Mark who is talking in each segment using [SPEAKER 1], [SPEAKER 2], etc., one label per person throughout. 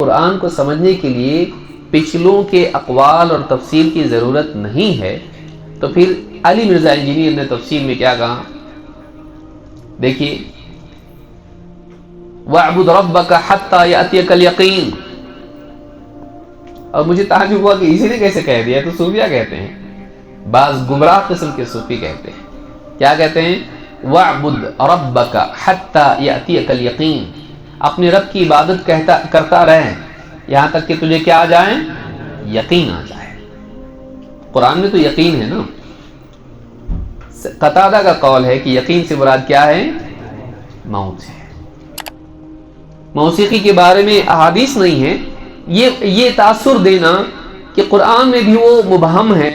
[SPEAKER 1] قرآن کو سمجھنے کے لیے پچھلوں کے اقوال اور تفسیر کی ضرورت نہیں ہے، تو پھر علی مرزا انجینئر نے تفسیر میں کیا کہا؟ دیکھیے، وَاعْبُدْ رَبَّكَ حَتَّى يَأْتِيَكَ الْيَقِينُ. اور مجھے تعجب ہوا کہ اسی نے کیسے کہہ دیا. تو صوفیہ کہتے ہیں، بعض گمراہ قسم کے صوفی کہتے ہیں، کیا کہتے ہیں؟ وَاعْبُدْ رَبَّكَ حَتَّى يَأْتِيَكَ الْيَقِينُ. اپنے رب کی عبادت کرتا رہے یہاں تک کہ تجھے کیا آ جائے؟ یقین آ جائے. قرآن میں تو یقین ہے نا. قتادہ کا قول ہے کہ یقین سے مراد کیا ہے؟ موت ہے. موسیقی کے بارے میں احادیث نہیں ہے. یہ تاثر دینا کہ قرآن میں بھی وہ مبہم ہے،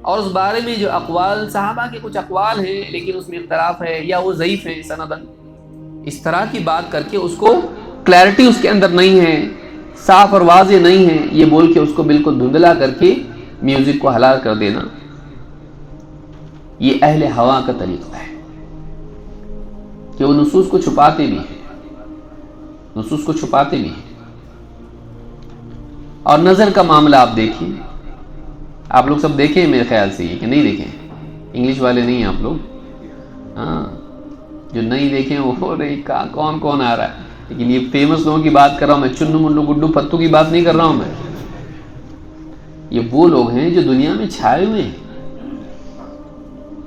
[SPEAKER 1] اور اس بارے میں جو اقوال صحابہ کے کچھ اقوال ہیں لیکن اس میں اختلاف ہے یا وہ ضعیف ہیں سندن، اس طرح کی بات کر کے اس کو کلیئرٹی اس کے اندر نہیں ہے، صاف اور واضح نہیں ہے، یہ بول کے اس کو بالکل دھندلا کر کے میوزک کو حلال کر دینا، یہ اہل ہوا کا طریقہ ہے کہ وہ نصوص کو چھپاتے بھی ہیں، نصوص کو چھپاتے بھی ہیں. اور نظر کا معاملہ آپ دیکھیں، آپ لوگ سب دیکھیں میرے خیال سے، یہ کہ نہیں دیکھیں، انگلش والے نہیں ہیں آپ لوگ، ہاں جو نہیں دیکھیں وہ نہیں کون آ رہا ہے. لیکن یہ فیمس لوگوں کی بات کر رہا ہوں میں، چنو منڈو گڈو پتو کی بات نہیں کر رہا ہوں میں. یہ وہ لوگ ہیں جو دنیا میں چھائے ہوئے ہیں،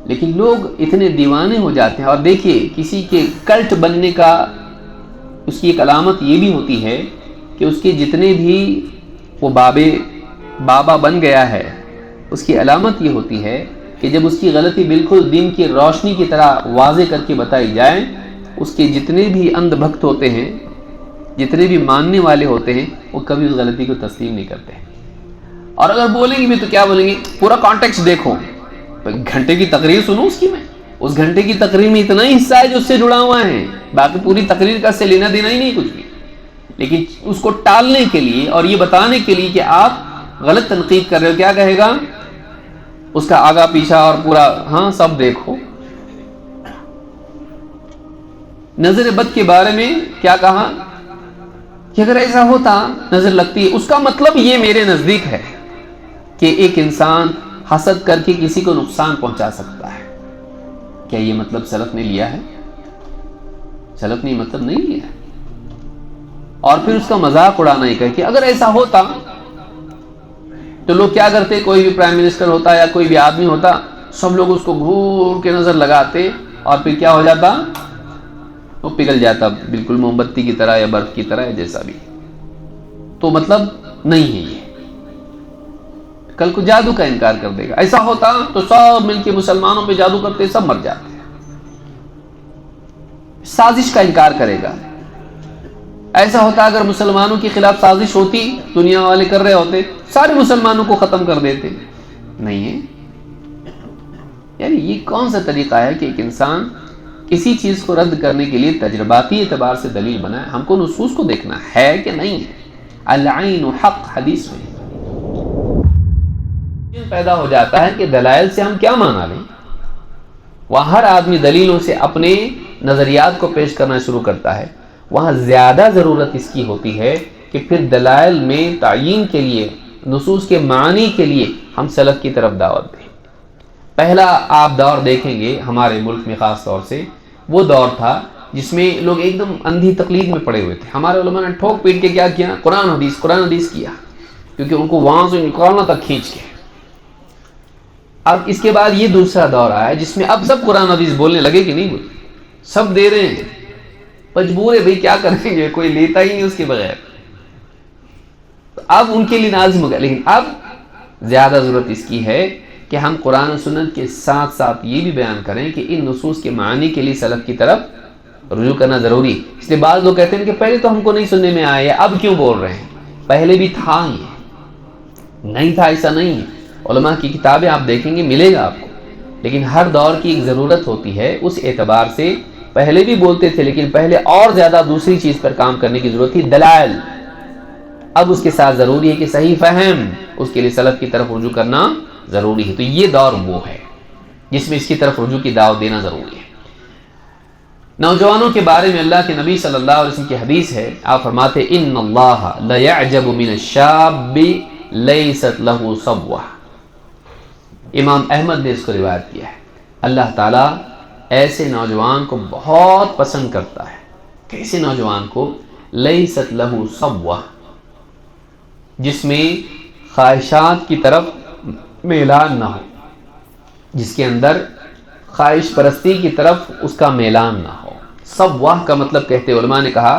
[SPEAKER 1] لیکن لوگ اتنے دیوانے ہو جاتے ہیں. اور دیکھیے، کسی کے کلٹ بننے کا اس کی ایک علامت یہ بھی ہوتی ہے کہ اس کے جتنے بھی وہ بابا بن گیا ہے، اس کی علامت یہ ہوتی ہے کہ جب اس کی غلطی بالکل دن کی روشنی کی طرح واضح کر کے بتائی جائے، اس کے جتنے بھی اندھ بھکت ہوتے ہیں، جتنے بھی ماننے والے ہوتے ہیں، وہ کبھی اس غلطی کو تسلیم نہیں کرتے ہیں. اور اگر بولیں گے بھی تو کیا بولیں گے؟ پورا کانٹیکسٹ دیکھو، گھنٹے کی تقریر سنو اس کی، میں اس گھنٹے کی تقریر میں اتنا ہی حصہ ہے جو اس سے جڑا ہوا ہے، باقی پوری تقریر کا سے لینا دینا ہی نہیں کچھ بھی. لیکن اس کو ٹالنے کے لیے اور یہ بتانے کے لیے کہ آپ غلط تنقید کر رہے ہو، کیا کہے گا؟ اس کا آگا پیچھا اور پورا ہاں سب دیکھو. نظر بد کے بارے میں کیا کہا کہ اگر ایسا ہوتا نظر لگتی ہے، اس کا مطلب یہ میرے نزدیک ہے کہ ایک انسان حسد کر کے کسی کو نقصان پہنچا سکتا ہے. کیا یہ مطلب سلف نے لیا ہے؟ سلف نے یہ مطلب نہیں لیا ہے. اور پھر اس کا مذاق اڑانا ہی کہ اگر ایسا ہوتا تو لوگ کیا کرتے؟ کوئی بھی پرائم منسٹر ہوتا یا کوئی بھی آدمی ہوتا، سب لوگ اس کو گھور کے نظر لگاتے اور پھر کیا ہو جاتا؟ وہ پگھل جاتا، بالکل موم بتی کی طرح یا برف کی طرح یا جیسا بھی. تو مطلب نہیں ہے یہ. کل کو جادو کا انکار کر دے گا. ایسا ہوتا تو سب مل کے مسلمانوں پہ جادو کرتے، سب مر جاتے. سازش کا انکار کرے گا. ایسا ہوتا اگر مسلمانوں کے خلاف سازش ہوتی، دنیا والے کر رہے ہوتے، سارے مسلمانوں کو ختم کر دیتے. نہیں ہے. یعنی یہ کون سا طریقہ ہے کہ ایک انسان کسی چیز کو رد کرنے کے لیے تجرباتی اعتبار سے دلیل بنائے؟ ہم کو نصوص کو دیکھنا ہے کہ نہیں ہے. العین حق حدیث میں پیدا ہو جاتا ہے کہ دلائل سے ہم کیا مانا لیں. وہاں ہر آدمی دلیلوں سے اپنے نظریات کو پیش کرنا شروع کرتا ہے. وہاں زیادہ ضرورت اس کی ہوتی ہے کہ پھر دلائل میں تعیین کے لیے، نصوص کے معنی کے لیے ہم سلف کی طرف دعوت دیں. پہلا آپ دور دیکھیں گے ہمارے ملک میں خاص طور سے، وہ دور تھا جس میں لوگ ایک دم اندھی تقلید میں پڑے ہوئے تھے. ہمارے علماء نے ٹھوک پیٹ کے کیا کیا؟ قرآن حدیث کیا، کیونکہ ان کو وہاں سے نکالنا تک کھینچ کے. اب اس کے بعد یہ دوسرا دور آیا جس میں اب سب قرآن حدیث بولنے لگے کہ نہیں بولے، سب دے رہے ہیں، مجبور ہے بھائی، کیا کریں گے، کوئی لیتا ہی نہیں اس کے بغیر. تو اب ان کے لیے نازم ہو گیا. لیکن اب زیادہ ضرورت اس کی ہے کہ ہم قرآن و سنت کے ساتھ ساتھ یہ بھی بیان کریں کہ ان نصوص کے معنی کے لیے سلف کی طرف رجوع کرنا ضروری. اس لیے بعض لوگ کہتے ہیں کہ پہلے تو ہم کو نہیں سننے میں آیا، اب کیوں بول رہے ہیں؟ پہلے بھی تھا، یہ نہیں تھا ایسا نہیں ہے. علماء کی کتابیں آپ دیکھیں گے، ملے گا آپ کو. لیکن ہر دور کی ایک ضرورت ہوتی ہے. اس اعتبار سے پہلے بھی بولتے تھے، لیکن پہلے اور زیادہ دوسری چیز پر کام کرنے کی ضرورت تھی، دلائل. اب اس کے ساتھ ضروری ہے کہ صحیح فہم، اس کے لیے سلف کی طرف رجوع کرنا ضروری ہے. تو یہ دور وہ ہے جس میں اس کی طرف رجوع کی دعوت دینا ضروری ہے. نوجوانوں کے بارے میں اللہ کے نبی صلی اللہ علیہ وسلم کی حدیث ہے، آپ فرماتے ان اللہ لیعجب من الشاب لیست له صبوہ۔ امام احمد نے اس کو روایت کیا ہے، اللہ تعالیٰ ایسے نوجوان کو بہت پسند کرتا ہے۔ کیسے نوجوان کو؟ لیست له صبوہ، جس میں خواہشات کی طرف میلان نہ ہو، جس کے اندر خواہش پرستی کی طرف اس کا میلان نہ ہو۔ صبوہ کا مطلب کہتے علماء نے کہا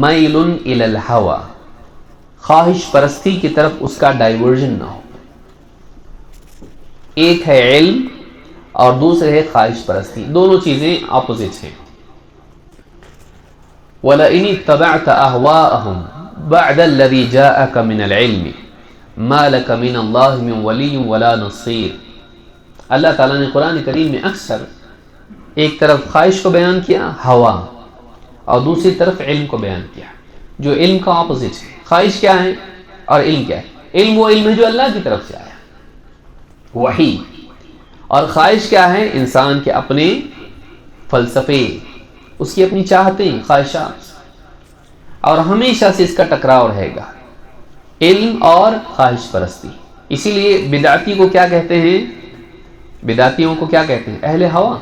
[SPEAKER 1] میل الی الہوی، خواہش پرستی کی طرف اس کا ڈائیورژن نہ ہو۔ ایک ہے علم اور دوسرے ہے خواہش پرستی، دونوں چیزیں اپوزٹ ہیں۔ وَلَئِنِ اتَّبَعْتَ أَهْوَاءَهُمْ بَعْدَ الَّذِي جَاءَكَ مِنَ الْعِلْمِ مَا لَكَ مِنَ اللَّهِ مِنْ وَلِيٍّ وَلَا نَصِيرٍ۔ اللہ تعالیٰ نے قرآن کریم میں اکثر ایک طرف خواہش کو بیان کیا، ہوا، اور دوسری طرف علم کو بیان کیا، جو علم کا اپوزٹ ہے۔ خواہش کیا ہے اور علم کیا ہے؟ علم وہ علم ہے جو اللہ کی طرف سے آیا، وحی، اور خواہش کیا ہے؟ انسان کے اپنے فلسفے، اس کی اپنی چاہتیں، خواہشات، اور ہمیشہ سے اس کا ٹکراؤ رہے گا، علم اور خواہش پرستی۔ اسی لیے بدعتی کو کیا کہتے ہیں؟ بدعتیوں کو کیا کہتے ہیں؟ اہل ہوا۔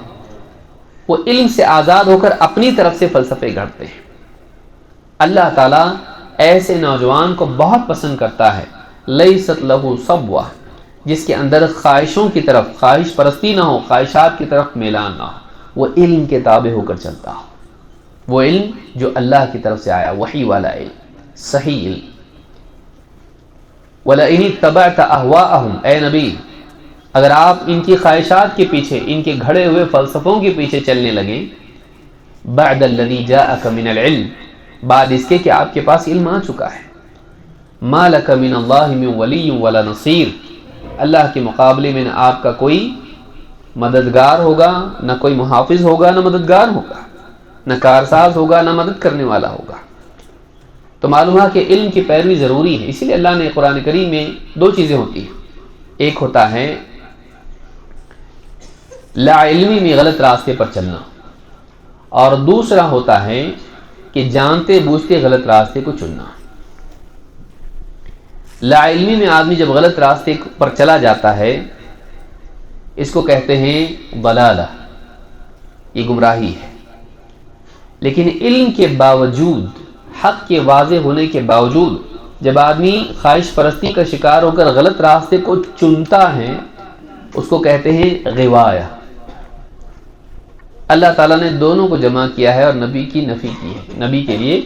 [SPEAKER 1] وہ علم سے آزاد ہو کر اپنی طرف سے فلسفے گھڑتے ہیں۔ اللہ تعالیٰ ایسے نوجوان کو بہت پسند کرتا ہے، لیست لہ صبوہ، جس کے اندر خواہشوں کی طرف خواہش پرستی نہ ہو، خواہشات کی طرف میلان نہ ہو، وہ علم کے تابع ہو کر چلتا ہو، وہ علم جو اللہ کی طرف سے آیا، وحی والا علم، صحیح علم۔ وَلَئِنِ اتَّبَعْتَ أَهْوَاءَهُمْ، اے نبی اگر آپ ان کی خواہشات کے پیچھے، ان کے گھڑے ہوئے فلسفوں کے پیچھے چلنے لگیں، بعد الذی جاءک من العلم، بعد اس کے کہ آپ کے پاس علم آ چکا ہے، ما لک من اللہ من ولی ولا نصیر، اللہ کے مقابلے میں نہ آپ کا کوئی مددگار ہوگا، نہ کوئی محافظ ہوگا، نہ مددگار ہوگا، نہ کارساز ہوگا، نہ مدد کرنے والا ہوگا۔ تو معلوم ہے کہ علم کی پیروی ضروری ہے۔ اسی لیے اللہ نے قرآن کریم میں دو چیزیں ہوتی ہیں، ایک ہوتا ہے لا علمی میں غلط راستے پر چلنا، اور دوسرا ہوتا ہے کہ جانتے بوجھتے غلط راستے کو چننا۔ لا علمی میں آدمی جب غلط راستے پر چلا جاتا ہے، اس کو کہتے ہیں ضلالہ، یہ گمراہی ہے۔ لیکن علم کے باوجود، حق کے واضح ہونے کے باوجود، جب آدمی خواہش پرستی کا شکار ہو کر غلط راستے کو چنتا ہے، اس کو کہتے ہیں غوایہ۔ اللہ تعالیٰ نے دونوں کو جمع کیا ہے اور نبی کی نفی کی ہے، نبی کے لیے،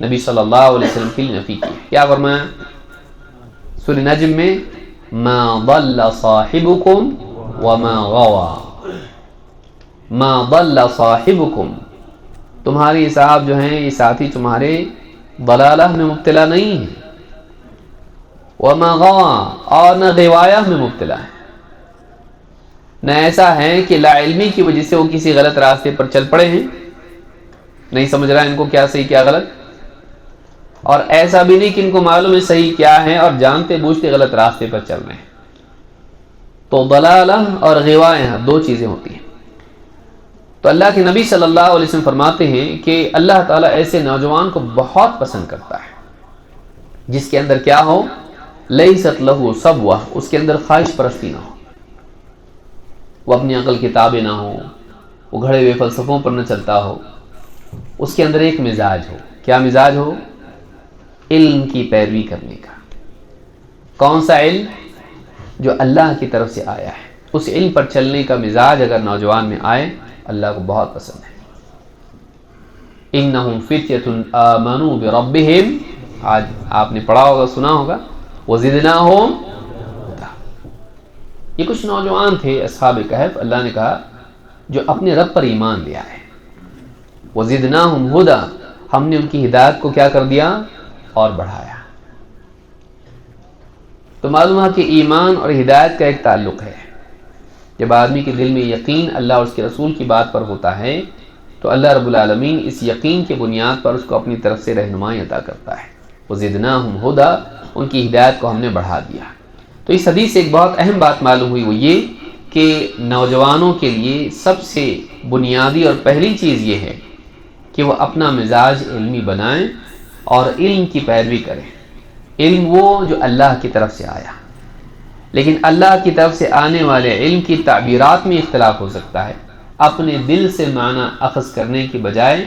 [SPEAKER 1] نبی صلی اللہ علیہ وسلم کی نفی کی ہے۔ کیا فرمایا سورہ نجم میں؟ ما ضل صاحبکم وما غوى، ما ضل صاحبکم، تمہاری صاحب جو ہیں، یہ ساتھی تمہارے ضلالہ میں مبتلا نہیں ہے، وما غوى، اور نہ غوایہ میں مبتلا ہے، نہ ایسا ہے کہ لا علمی کی وجہ سے وہ کسی غلط راستے پر چل پڑے ہیں، نہیں سمجھ رہا ان کو کیا صحیح کیا غلط، اور ایسا بھی نہیں کہ ان کو معلوم ہے صحیح کیا ہے اور جانتے بوجھتے غلط راستے پر چل رہے ہیں۔ تو ضلالہ اور غوایہ دو چیزیں ہوتی ہیں۔ تو اللہ کے نبی صلی اللہ علیہ وسلم فرماتے ہیں کہ اللہ تعالیٰ ایسے نوجوان کو بہت پسند کرتا ہے جس کے اندر کیا ہو؟ لیست لہ صبوہ، اس کے اندر خواہش پرستی نہ ہو، وہ اپنی عقل کے تابع نہ ہو، وہ گھڑے ہوئے فلسفوں پر نہ چلتا ہو، اس کے اندر ایک مزاج ہو۔ کیا مزاج ہو؟ علم کی پیروی کرنے کا۔ کون سا علم؟ جو اللہ کی طرف سے آیا ہے، اس علم پر چلنے کا مزاج اگر نوجوان میں آئے، اللہ کو بہت پسند ہے۔ انہم فتیۃ آمنوا بربہم، آج آپ نے پڑھا ہوگا، سنا ہوگا، وزدناہم، یہ کچھ نوجوان تھے اصحاب کہف، اللہ نے کہا جو اپنے رب پر ایمان لے آئے، وزدناہم ہدی، ہم نے ان کی ہدایت کو کیا کر دیا؟ اور بڑھایا۔ تو معلوم ہے کہ ایمان اور ہدایت کا ایک تعلق ہے۔ جب آدمی کے دل میں یقین اللہ اور اس کے رسول کی بات پر ہوتا ہے تو اللہ رب العالمین اس یقین کے بنیاد پر اس کو اپنی طرف سے رہنمائی عطا کرتا ہے۔ وزدناہم ہدی، ان کی ہدایت کو ہم نے بڑھا دیا۔ تو اس حدیث سے ایک بہت اہم بات معلوم ہوئی، وہ یہ کہ نوجوانوں کے لیے سب سے بنیادی اور پہلی چیز یہ ہے کہ وہ اپنا مزاج علمی بنائیں اور علم کی پیروی کریں. علم وہ جو اللہ کی طرف سے آیا، لیکن اللہ کی طرف سے آنے والے علم کی تعبیرات میں اختلاف ہو سکتا ہے. اپنے دل سے معنی اخذ کرنے کی بجائے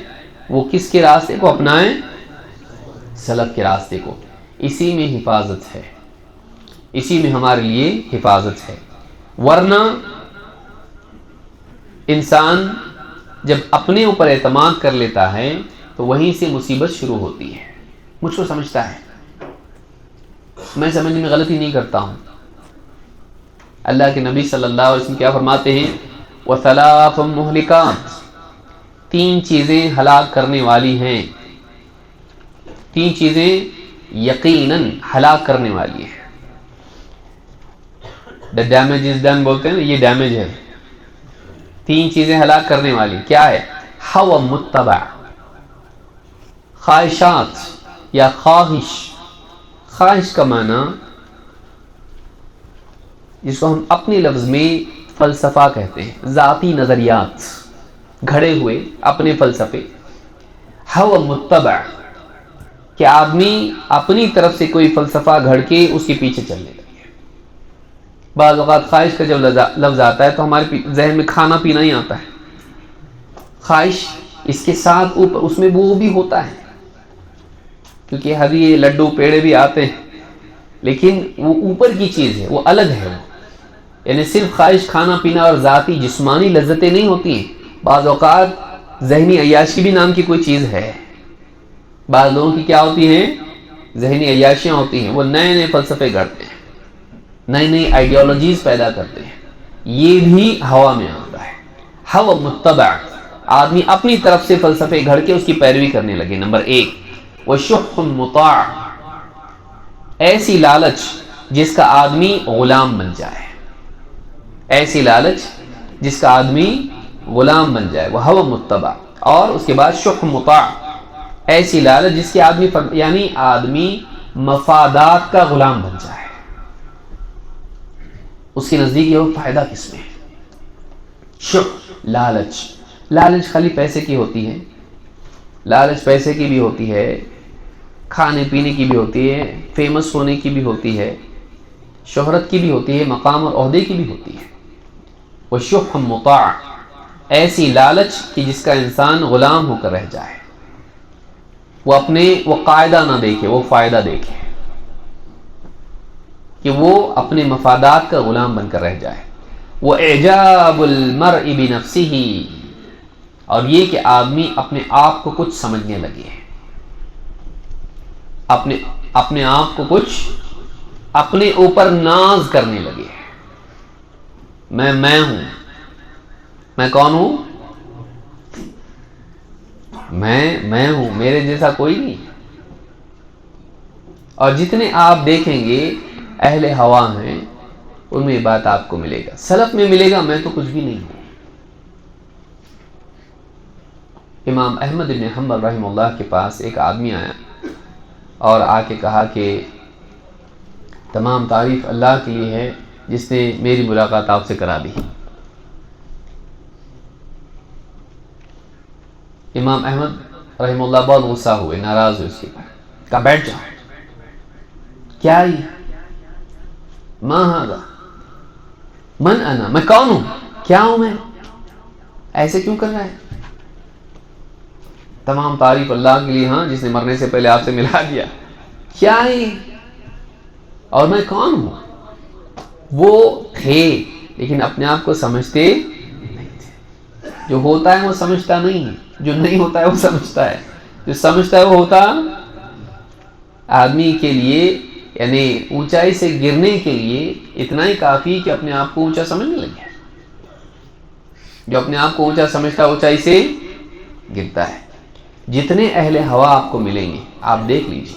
[SPEAKER 1] وہ کس کے راستے کو اپنائیں؟ سلف کے راستے کو. اسی میں حفاظت ہے، اسی میں ہمارے لیے حفاظت ہے. ورنہ انسان جب اپنے اوپر اعتماد کر لیتا ہے تو وہیں سے مصیبت شروع ہوتی ہے. مجھ کو سمجھتا ہے، میں سمجھنے میں غلطی نہیں کرتا ہوں. اللہ کے نبی صلی اللہ علیہ وسلم کیا فرماتے ہیں؟ وَثَلَاثٌ مُهْلِكَاتٌ، 3 چیزیں ہلاک کرنے والی ہیں، 3 چیزیں یقیناً ہلاک کرنے والی ہیں. The damage is done بولتے ہیں نا، یہ ڈیمیج ہے. 3 چیزیں ہلاک کرنے والی کیا ہے؟ ہوا متبع، خواہشات یا خواہش. خواہش کا معنی جس کو ہم اپنے لفظ میں فلسفہ کہتے ہیں، ذاتی نظریات، گھڑے ہوئے اپنے فلسفے. ہوا متبع کہ آدمی اپنی طرف سے کوئی فلسفہ گھڑ کے اس کے پیچھے چلنے لگے. بعض اوقات خواہش کا جب لفظ آتا ہے تو ہمارے ذہن میں کھانا پینا ہی آتا ہے. خواہش اس کے ساتھ اوپر اس میں وہ بھی ہوتا ہے، کیونکہ ہدیے لڈو پیڑے بھی آتے ہیں، لیکن وہ اوپر کی چیز ہے، وہ الگ ہے. یعنی صرف خواہش کھانا پینا اور ذاتی جسمانی لذتیں نہیں ہوتی ہیں. بعض اوقات ذہنی عیاشی بھی نام کی کوئی چیز ہے. بعض لوگوں کی کیا ہوتی ہیں؟ ذہنی عیاشیاں ہوتی ہیں. وہ نئے نئے فلسفے گھڑتے ہیں، نئی نئی آئیڈیالوجیز پیدا کرتے ہیں. یہ بھی ہوا میں آتا ہے. ہوا متبع، آدمی اپنی طرف سے فلسفے گھڑ کے اس کی پیروی کرنے لگے. نمبر 1 وشح مطاع، ایسی لالچ جس کا آدمی غلام بن جائے. ایسی لالچ جس کا آدمی غلام بن جائے، وہ ہوا متبع. اور اس کے بعد شح مطاع، ایسی لالچ جس کے آدمی یعنی آدمی مفادات کا غلام بن جائے. اس کے نزدیک یہ فائدہ کس میں؟ شح، لالچ. لالچ خالی پیسے کی ہوتی ہے، لالچ پیسے کی بھی ہوتی ہے، کھانے پینے کی بھی ہوتی ہے، فیمس ہونے کی بھی ہوتی ہے، شہرت کی بھی ہوتی ہے، مقام اور عہدے کی بھی ہوتی ہے. وشح مطاع، ایسی لالچ کہ جس کا انسان غلام ہو کر رہ جائے. وہ قاعدہ نہ دیکھے، وہ فائدہ دیکھے، کہ وہ اپنے مفادات کا غلام بن کر رہ جائے. وَإِعْجَابُ الْمَرْءِ بِنَفْسِهِ، اور یہ کہ آدمی اپنے آپ کو کچھ سمجھنے لگے، اپنے آپ کو کچھ اپنے اوپر ناز کرنے لگے. میں ہوں. میں کون ہوں؟ میں ہوں، میرے جیسا کوئی نہیں. اور جتنے آپ دیکھیں گے اہل ہوا ہیں ان میں یہ بات آپ کو ملے گا. سلف میں ملے گا میں تو کچھ بھی نہیں ہوں. امام احمد بن حنبل رحمہ اللہ کے پاس ایک آدمی آیا اور آ کے کہا کہ تمام تعریف اللہ کے لیے ہے جس نے میری ملاقات آپ سے کرا دی. امام احمد رحمہ اللہ بہت غصہ ہوئے، ناراض ہوئے. اس کے پاس کہا بیٹھ جاؤ. کیا یہ؟ ما ھذا، من انا، میں کون ہوں، کیا ہوں میں، ایسے کیوں کر رہا ہے؟ تمام تعریف اللہ کے لیے، ہاں جس نے مرنے سے پہلے آپ سے ملا دیا. کیا ہے اور میں کون ہوں؟ وہ تھے لیکن اپنے آپ کو سمجھتے نہیں تھے. جو ہوتا ہے وہ سمجھتا نہیں ہے، جو نہیں ہوتا ہے وہ سمجھتا ہے. جو سمجھتا ہے وہ ہوتا آدمی کے لیے، یعنی اونچائی سے گرنے کے لیے اتنا ہی کافی کہ اپنے آپ کو اونچا سمجھنے لگے. جو اپنے آپ کو اونچا سمجھتا ہے اونچائی سے گرتا ہے. جتنے اہل ہوا آپ کو ملیں گے آپ دیکھ لیجیے،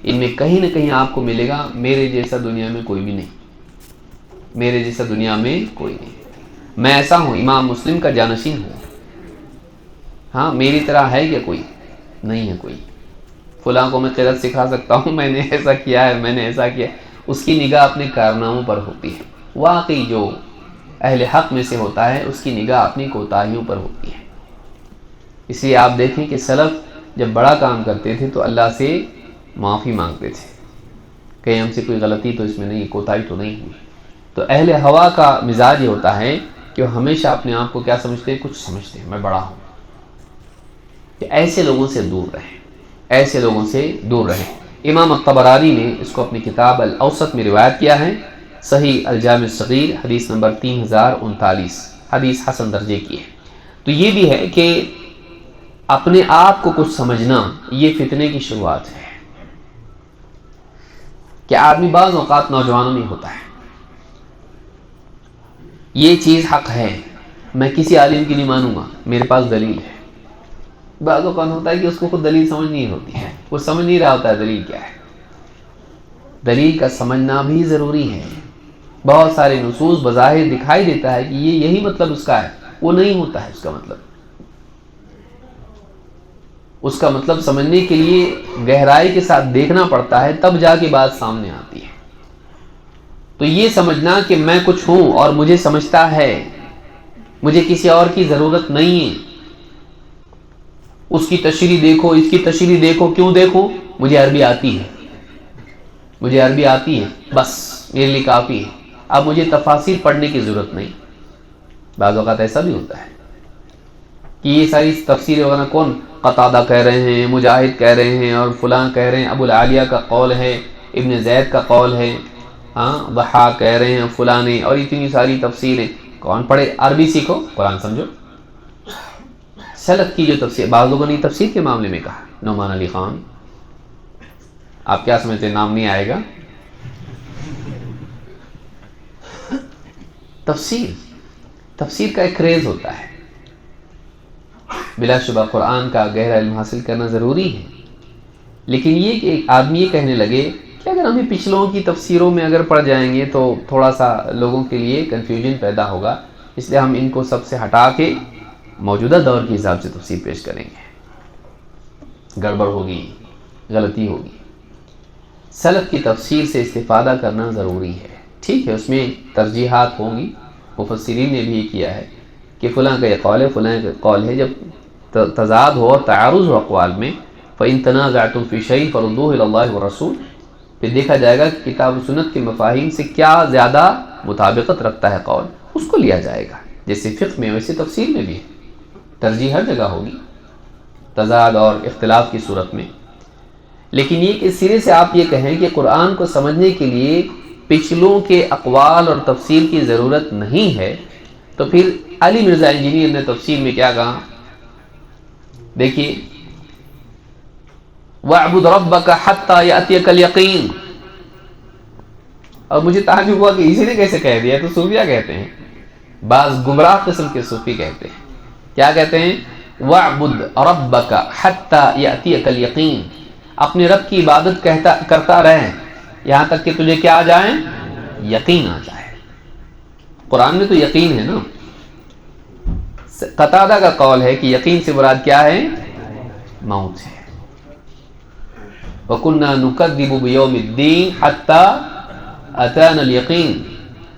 [SPEAKER 1] ان میں کہیں نہ کہیں آپ کو ملے گا میرے جیسا دنیا میں کوئی بھی نہیں، میرے جیسا دنیا میں کوئی نہیں. میں ایسا ہوں، امام مسلم کا جانشین ہوں. ہاں میری طرح ہے کیا کوئی؟ نہیں ہے کوئی. فلاں کو میں قرأت سکھا سکتا ہوں، میں نے ایسا کیا ہے، میں نے ایسا کیا ہے. اس کی نگاہ اپنے کارناموں پر ہوتی ہے. واقعی جو اہل حق میں سے ہوتا ہے اس کی نگاہ اپنی کوتاہیوں پر ہوتی ہے. اس لیے آپ دیکھیں کہ سلف جب بڑا کام کرتے تھے تو اللہ سے معافی مانگتے تھے، کہیں ہم سے کوئی غلطی تو اس میں نہیں، کوتاہی تو نہیں ہوئی. تو اہل ہوا کا مزاج یہ ہوتا ہے کہ وہ ہمیشہ اپنے آپ کو کیا سمجھتے ہیں؟ کچھ سمجھتے ہیں، میں بڑا ہوں. کہ ایسے لوگوں سے دور رہیں، ایسے لوگوں سے دور رہیں. امام الطبرانی نے اس کو اپنی کتاب الاوسط میں روایت کیا ہے، صحیح الجامع الصغیر حدیث نمبر 3039، حدیث حسن درجے کی ہے. تو یہ بھی ہے کہ اپنے آپ کو کچھ سمجھنا یہ فتنے کی شروعات ہے. کہ آدمی بعض اوقات نوجوانوں میں ہوتا ہے یہ چیز حق ہے، میں کسی عالم کی نہیں مانوں گا، میرے پاس دلیل ہے. بعض اوقات ہوتا ہے کہ اس کو خود دلیل سمجھ نہیں ہوتی ہے، وہ سمجھ نہیں رہا ہوتا ہے دلیل کیا ہے. دلیل کا سمجھنا بھی ضروری ہے. بہت سارے نصوص بظاہر دکھائی دیتا ہے کہ یہ یہی مطلب اس کا ہے، وہ نہیں ہوتا ہے. اس کا مطلب سمجھنے کے لیے گہرائی کے ساتھ دیکھنا پڑتا ہے، تب جا کے بات سامنے آتی ہے. تو یہ سمجھنا کہ میں کچھ ہوں اور مجھے سمجھتا ہے، مجھے کسی اور کی ضرورت نہیں ہے. اس کی تشریح دیکھو، اس کی تشریح دیکھو. کیوں دیکھو؟ مجھے عربی آتی ہے، مجھے عربی آتی ہے، بس میرے لیے کافی ہے. اب مجھے تفاسیر پڑھنے کی ضرورت نہیں. بعض اوقات ایسا بھی ہوتا ہے کہ یہ ساری تفسیر وغیرہ کون؟ قتادہ کہہ رہے ہیں، مجاہد کہہ رہے ہیں، اور فلاں کہہ رہے ہیں، ابو العالیہ کا قول ہے، ابن زید کا قول ہے، ضحاک کہہ رہے ہیں، فلاں نے، اور اتنی ساری تفسیریں. کون پڑھے؟ عربی سیکھو، قرآن سمجھو. سلف کی جو تفسیر، بعض لوگوں نے تفسیر کے معاملے میں کہا، نعمان علی خان، آپ کیا سمجھتے ہیں؟ نام نہیں آئے گا. تفسیر کا ایک کریز ہوتا ہے. بلا شبہ قرآن کا گہرا علم حاصل کرنا ضروری ہے، لیکن یہ کہ ایک آدمی یہ کہنے لگے کہ اگر ہمیں پچھلوں کی تفسیروں میں اگر پڑھ جائیں گے تو تھوڑا سا لوگوں کے لیے کنفیوژن پیدا ہوگا، اس لیے ہم ان کو سب سے ہٹا کے موجودہ دور کے حساب سے تفسیر پیش کریں گے. گڑبڑ ہوگی، غلطی ہوگی. سلف کی تفسیر سے استفادہ کرنا ضروری ہے. ٹھیک ہے، اس میں ترجیحات ہوں گی، مفسرین نے بھی یہ کیا ہے کہ فلاں کا یہ قول ہے، فلاں کا قول ہے. جب تضاد ہو اور تعارض ہو اقوال میں، فَإِن تَنَازَعْتُمْ فِي شَيْءٍ فَرُدُّوهُ إِلَى اللَّهِ وَالرَّسُولِ، پھر دیکھا جائے گا کہ کتاب و سنت کے مفاہیم سے کیا زیادہ مطابقت رکھتا ہے قول، اس کو لیا جائے گا. جیسے فقہ میں ویسے تفسیر میں بھی ترجیح ہر جگہ ہوگی، تضاد اور اختلاف کی صورت میں. لیکن یہ کہ سرے سے آپ یہ کہیں کہ قرآن کو سمجھنے کے لیے پچھلوں کے اقوال اور تفسیر کی ضرورت نہیں ہے، تو پھر علی مرزا انجینئر نے تفسیر میں کیا کہا؟ دیکھیے، وَاعْبُدْ رَبَّكَ حَتَّى يَأْتِيَكَ الْيَقِينُ. اور مجھے تعجب ہوا کہ اسی نے کیسے کہہ دیا. تو صوفیہ کہتے ہیں، بعض گمراہ قسم کے صوفی کہتے ہیں، کیا کہتے ہیں؟ وَاعْبُدْ رَبَّكَ حَتَّى يَأْتِيَكَ الْيَقِينُ. اپنے رب کی عبادت کرتا رہیں یہاں تک کہ تجھے کیا آ جائیں؟ یقین آ جائے. قرآن میں تو یقین ہے نا. قتادہ کا قول ہے کہ یقین سے مراد کیا ہے؟ موت ہے. وَكُنَّا نُكَذِّبُ بِيَوْمِ الدِّينِ حَتَّى أَتَانَا الْيَقِينُ.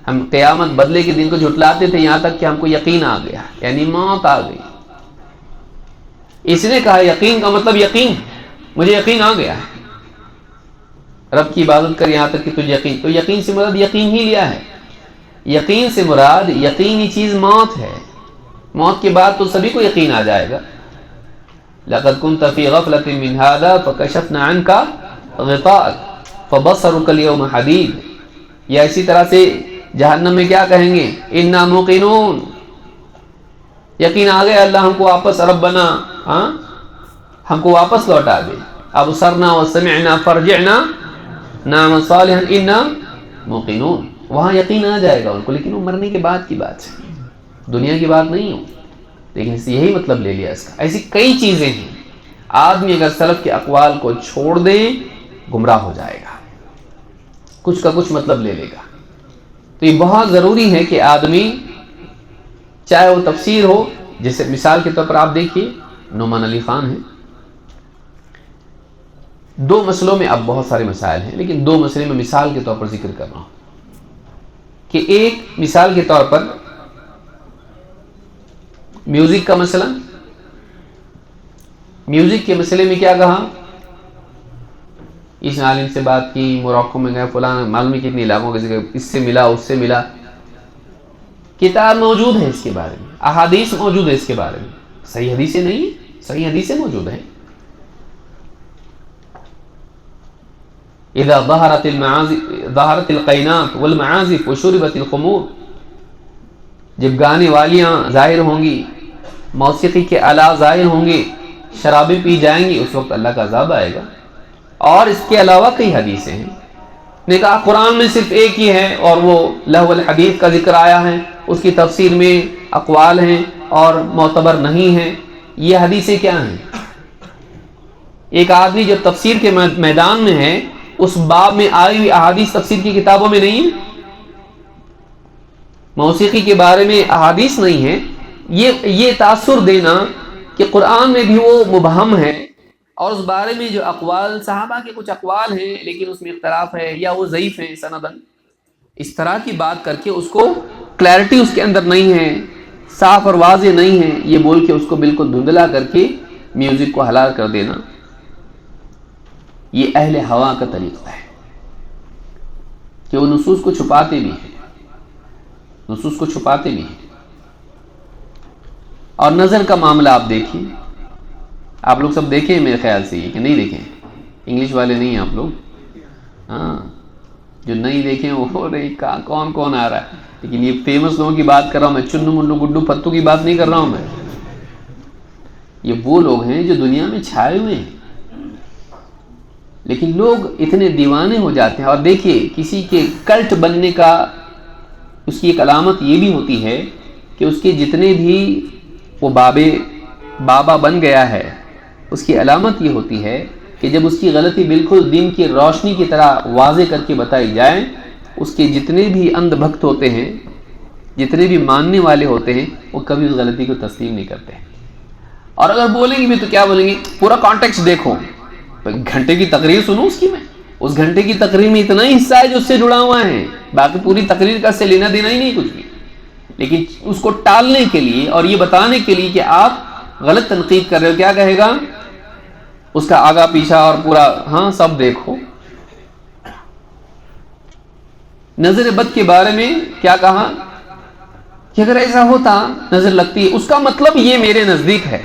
[SPEAKER 1] ہم قیامت بدلے کے دن کو جھٹلاتے تھے یہاں تک کہ ہم کو یقین آ گیا، یعنی موت آ گئی. اس نے کہا یقین کا مطلب یقین، مجھے یقین آ گیا ہے، رب کی عبادت کر یہاں تک کہ تجھے یقین. تو یقین سے مراد یقین ہی لیا ہے. یقین سے مراد یقینی چیز موت ہے. موت کے بعد تو سبھی کو یقین آ جائے گا. لَقَدْ كُنْتَ فِي غَفْلَةٍ مِّنْ هَذَا فَكَشَفْنَا عَنْكَ غِطَاءَكَ فَبَصَرُكَ الْيَوْمَ حَدِيدٌ. یا اسی طرح سے جہنم میں کیا کہیں گے؟ اِنَّا مُوقِنُونَ. یقین آ گیا اللہ ہم کو واپس ربنا ہم کو واپس لوٹا دے. ابصرنا وسمعنا فرجعنا نعمل صالحا انا موقنون. وہاں یقین آ جائے گا ان کو، لیکن وہ مرنے کے بعد کی بات ہے، دنیا کی بات نہیں ہو. لیکن اس یہی مطلب لے لیا اس کا. ایسی کئی چیزیں ہیں. آدمی اگر سلف کے اقوال کو چھوڑ دے گمراہ ہو جائے گا، کچھ کا کچھ مطلب لے لے گا. تو یہ بہت ضروری ہے کہ آدمی چاہے وہ تفسیر ہو، جیسے مثال کے طور پر آپ دیکھیے نعمان علی خان ہیں. دو مسئلوں میں اب بہت سارے مسائل ہیں، لیکن دو مسئلے میں مثال کے طور پر ذکر کر رہا ہوں کہ ایک مثال کے طور پر میوزک کا مسئلہ، میوزک کے مسئلے میں کیا کہا؟ اس عالم سے بات کی، موراکو میں گئے، فلاں معلوم ہے کتنے علاقوں کے ذکر، اس سے ملا اس سے ملا. کتاب موجود ہے اس کے بارے میں، احادیث موجود ہے اس کے بارے میں. صحیح حدیثیں نہیں ہیں، صحیح حدیثیں موجود ہیں. اذا ظہرت القینات والمعازف وشربت الخمور، جب گانے والیاں ظاہر ہوں گی، موسیقی کے آلات ظاہر ہوں گے، شرابیں پی جائیں گی، اس وقت اللہ کا عذاب آئے گا. اور اس کے علاوہ کئی حدیثیں ہیں. نے کہا قرآن میں صرف ایک ہی ہے اور وہ لہو الحدیث کا ذکر آیا ہے، اس کی تفسیر میں اقوال ہیں اور معتبر نہیں ہیں. یہ حدیثیں کیا ہیں؟ ایک آدمی جب تفسیر کے میدان میں ہے، اس باب میں آئی ہوئی احادیث تفسیر کی کتابوں میں نہیں ہے. موسیقی کے بارے میں احادیث نہیں ہے. یہ تاثر دینا کہ قرآن میں بھی وہ مبہم ہے اور اس بارے میں جو اقوال صحابہ کے کچھ اقوال ہیں لیکن اس میں اختلاف ہے یا وہ ضعیف ہیں سندن، اس طرح کی بات کر کے اس کو کلیئرٹی اس کے اندر نہیں ہے، صاف اور واضح نہیں ہے، یہ بول کے اس کو بالکل دھندلا کر کے میوزک کو حلال کر دینا، یہ اہل ہوا کا طریقہ ہے کہ وہ نصوص کو چھپاتے بھی ہیں، نصوص کو چھپاتے بھی ہیں. اور نظر کا معاملہ آپ دیکھیں، آپ لوگ سب دیکھیں میرے خیال سے یہ کہ نہیں دیکھیں، انگلش والے نہیں ہیں آپ لوگ، ہاں جو نہیں دیکھیں وہ رہی کون کون آ رہا ہے. لیکن یہ فیمس لوگوں کی بات کر رہا ہوں میں، چنو منو گڈو پتو کی بات نہیں کر رہا ہوں میں. یہ وہ لوگ ہیں جو دنیا میں چھائے ہوئے ہیں، لیکن لوگ اتنے دیوانے ہو جاتے ہیں. اور دیکھیے کسی کے کلٹ بننے کا اس کی ایک علامت یہ بھی ہوتی ہے کہ اس کے جتنے بھی وہ بابا بن گیا ہے، اس کی علامت یہ ہوتی ہے کہ جب اس کی غلطی بالکل دن کی روشنی کی طرح واضح کر کے بتائی جائے، اس کے جتنے بھی اندھ بھکت ہوتے ہیں، جتنے بھی ماننے والے ہوتے ہیں، وہ کبھی اس غلطی کو تسلیم نہیں کرتے. اور اگر بولیں گے بھی تو کیا بولیں گے؟ پورا کانٹیکسٹ دیکھو، گھنٹے کی تقریر سنو اس کی، میں اس گھنٹے کی تقریر میں اتنا ہی حصہ ہے جو اس سے جڑا ہوا ہے، باقی پوری تقریر کا سے لینا دینا ہی نہیں کچھ بھی. لیکن اس کو ٹالنے کے لیے اور یہ بتانے کے لیے کہ آپ غلط تنقید کر رہے ہو، کیا کہے گا؟ اس کا آگا پیچھا اور پورا ہاں سب دیکھو. نظر بد کے بارے میں کیا کہا کہ اگر ایسا ہوتا نظر لگتی ہے، اس کا مطلب یہ میرے نزدیک ہے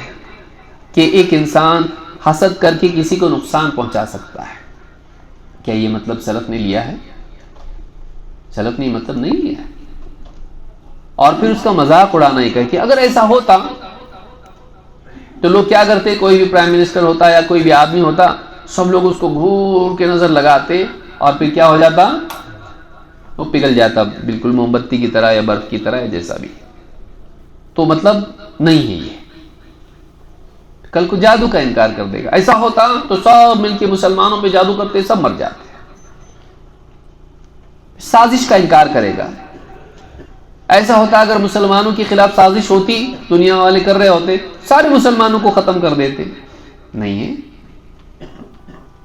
[SPEAKER 1] کہ ایک انسان حسد کر کے کسی کو نقصان پہنچا سکتا ہے. کیا یہ مطلب سلف نے لیا ہے؟ سلف نے مطلب نہیں لیا ہے. اور پھر اس کا مذاق اڑانا ہی کہ اگر ایسا ہوتا تو لوگ کیا کرتے؟ کوئی بھی پرائم منسٹر ہوتا یا کوئی بھی آدمی ہوتا، سب لوگ اس کو گھور کے نظر لگاتے اور پھر کیا ہو جاتا؟ وہ پگھل جاتا بالکل موم بتی کی طرح یا برف کی طرح یا جیسا بھی. تو مطلب نہیں ہے یہ. کل کو جادو کا انکار کر دے گا. ایسا ہوتا تو سب مل کے مسلمانوں پہ جادو کرتے، سب مر جاتے. سازش کا انکار کرے گا. ایسا ہوتا اگر مسلمانوں کے خلاف سازش ہوتی، دنیا والے کر رہے ہوتے، سارے مسلمانوں کو ختم کر دیتے. نہیں ہے.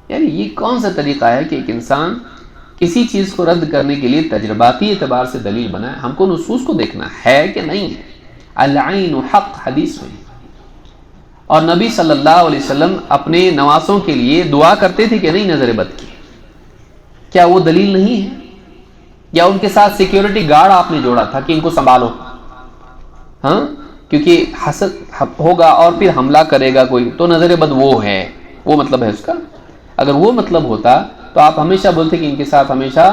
[SPEAKER 1] یعنی یہ کون سا طریقہ ہے کہ ایک انسان کسی چیز کو رد کرنے کے لیے تجرباتی اعتبار سے دلیل بنائے؟ ہم کو نصوص کو دیکھنا ہے کہ نہیں ہے. العین حق حدیث میں. اور نبی صلی اللہ علیہ وسلم اپنے نواسوں کے لیے دعا کرتے تھے کہ نہیں نظر بد کی. کیا وہ دلیل نہیں ہے؟ یا ان کے ساتھ سیکیورٹی گارڈ آپ نے جوڑا تھا کہ ان کو سنبھالو، ہاں کیونکہ حسد ہوگا اور پھر حملہ کرے گا کوئی، تو نظر بد وہ ہے، وہ مطلب ہے اس کا. اگر وہ مطلب ہوتا تو آپ ہمیشہ بولتے کہ ان کے ساتھ ہمیشہ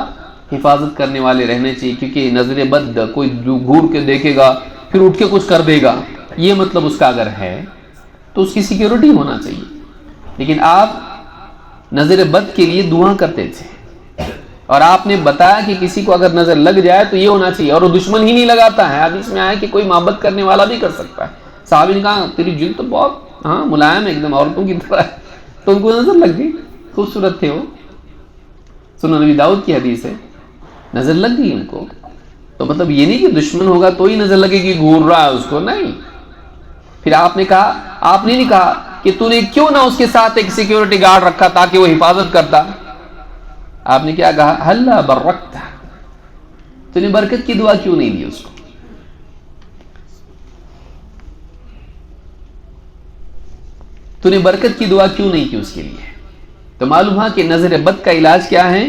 [SPEAKER 1] حفاظت کرنے والے رہنے چاہیے، کیونکہ نظر بد کوئی گھور کے دیکھے گا پھر اٹھ کے کچھ کر دے گا. یہ مطلب اس کا اگر ہے تو اس کی سیکیورٹی ہونا چاہیے. لیکن آپ نظر بد کے لیے دعا کرتے تھے اور آپ نے بتایا کہ کسی کو اگر نظر لگ جائے تو یہ ہونا چاہیے، اور وہ دشمن ہی نہیں لگاتا ہے. حدیث میں آیا کہ کوئی محبت کرنے والا بھی کر سکتا ہے. صحابی نے کہا تیری جلد تو بہت ملائم ہے، ایک دم عورتوں کی طرح ہے. تو ان کو نظر لگ گئی، خوبصورت تھے وہ. سنن نبی داؤد کی حدیث ہے، نظر لگ گئی ان کو. تو مطلب یہ نہیں کہ دشمن ہوگا تو ہی نظر لگے کہ گھور رہا ہے اس کو، نہیں. پھر آپ نے نہیں کہا کہ تو نے کیوں نہ اس کے ساتھ ایک سیکیورٹی گارڈ رکھا تاکہ وہ حفاظت کرتا. آپ نے کیا کہا؟ ہلا برکتا، تو نے برکت کی دعا کیوں نہیں دی اس کو؟ تو نے برکت کی دعا کیوں نہیں کی اس کے لیے؟ تو معلوم ہوا کہ نظر بد کا علاج کیا ہے؟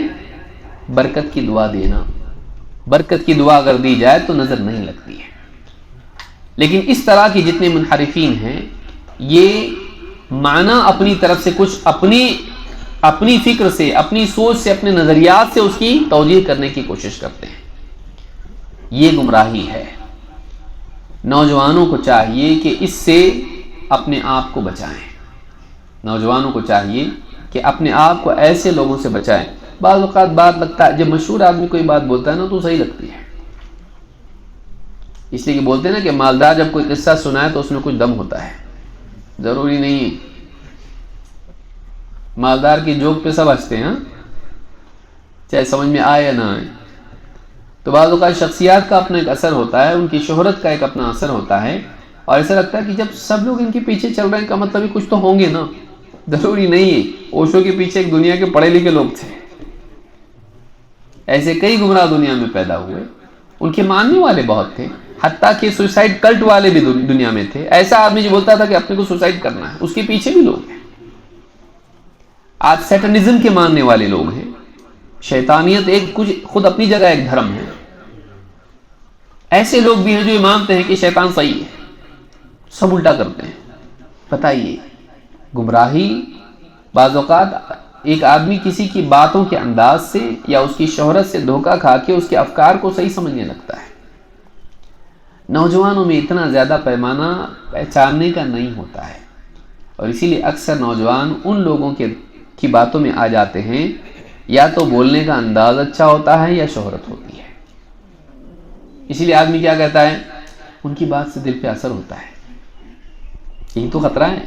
[SPEAKER 1] برکت کی دعا دینا. برکت کی دعا اگر دی جائے تو نظر نہیں لگتی ہے. لیکن اس طرح کی جتنے منحرفین ہیں یہ معنی اپنی طرف سے کچھ اپنی فکر سے، اپنی سوچ سے، اپنے نظریات سے اس کی توجیہ کرنے کی کوشش کرتے ہیں. یہ گمراہی ہے. نوجوانوں کو چاہیے کہ اس سے اپنے آپ کو بچائیں. نوجوانوں کو چاہیے کہ اپنے آپ کو ایسے لوگوں سے بچائیں. بعض اوقات بات لگتا ہے، جب مشہور آدمی کوئی بات بولتا ہے نا تو صحیح لگتی ہے، اس لیے کہ بولتے ہیں نا کہ مالدار جب کوئی قصہ سنائے تو اس میں کچھ دم ہوتا ہے. ضروری نہیں ہے مالدار کی جوک پہ سب ہنستے ہیں، چاہے سمجھ میں آئے یا نہ آئے. تو بعض اوقات شخصیات کا اپنا ایک اثر ہوتا ہے، ان کی شہرت کا ایک اپنا اثر ہوتا ہے، اور ایسا لگتا ہے کہ جب سب لوگ ان کے پیچھے چل رہے ہیں کا مطلب ہی کچھ تو ہوں گے نا. ضروری نہیں ہے. اوشو کے پیچھے ایک دنیا کے پڑھے لکھے لوگ تھے، ایسے کئی گمراہ دنیا میں پیدا ہوئے. ان کے ماننے والے بہت تھے، حتیٰ کہ سوسائڈ کلٹ والے بھی دنیا میں تھے. ایسا آدمی جو بولتا تھا کہ اپنے کو سوسائڈ کرنا ہے، اس کے پیچھے بھی لوگ ہیں. آج سیٹنزم کے ماننے والے لوگ ہیں. شیطانیت ایک کچھ خود اپنی جگہ ایک دھرم ہے. ایسے لوگ بھی ہیں جو یہ مانتے ہیں کہ شیطان صحیح ہے، سب الٹا کرتے ہیں. بتائیے، گمراہی بعض اوقات ایک آدمی کسی کی باتوں کے انداز سے یا اس کی شہرت سے دھوکہ کھا کے اس کے افکار کو صحیح سمجھنے لگتا ہے. نوجوانوں میں اتنا زیادہ پیمانہ پہچاننے کا نہیں ہوتا ہے، اور اسی لیے اکثر نوجوان ان لوگوں کی باتوں میں آ جاتے ہیں، یا تو بولنے کا انداز اچھا ہوتا ہے یا شہرت ہوتی ہے. اسی لیے آدمی کیا کہتا ہے، ان کی بات سے دل پہ اثر ہوتا ہے. یہی تو خطرہ ہے.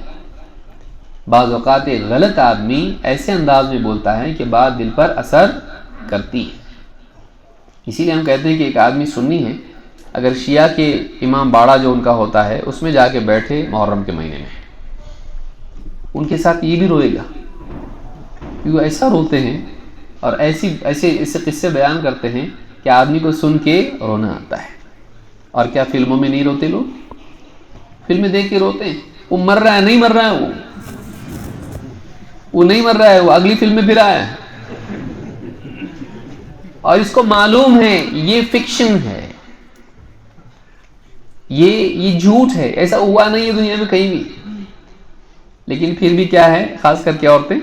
[SPEAKER 1] بعض اوقات ایک غلط آدمی ایسے انداز میں بولتا ہے کہ بات دل پر اثر کرتی ہے. اسی لیے ہم کہتے ہیں کہ ایک آدمی سنی ہے، اگر شیعہ کے امام باڑہ جو ان کا ہوتا ہے اس میں جا کے بیٹھے محرم کے مہینے میں، ان کے ساتھ یہ بھی روئے گا. وہ ایسا روتے ہیں اور ایسے قصے بیان کرتے ہیں کہ آدمی کو سن کے رونا آتا ہے. اور کیا فلموں میں نہیں روتے لوگ؟ فلمیں دیکھ کے روتے ہیں. وہ مر رہا ہے، نہیں مر رہا ہے، وہ نہیں مر رہا ہے، وہ اگلی فلم میں پھر آیا ہے، اور اس کو معلوم ہے یہ فکشن ہے، یہ جھوٹ ہے، ایسا ہوا نہیں ہے دنیا میں کہیں بھی. لیکن پھر بھی کیا ہے، خاص کر کے عورتیں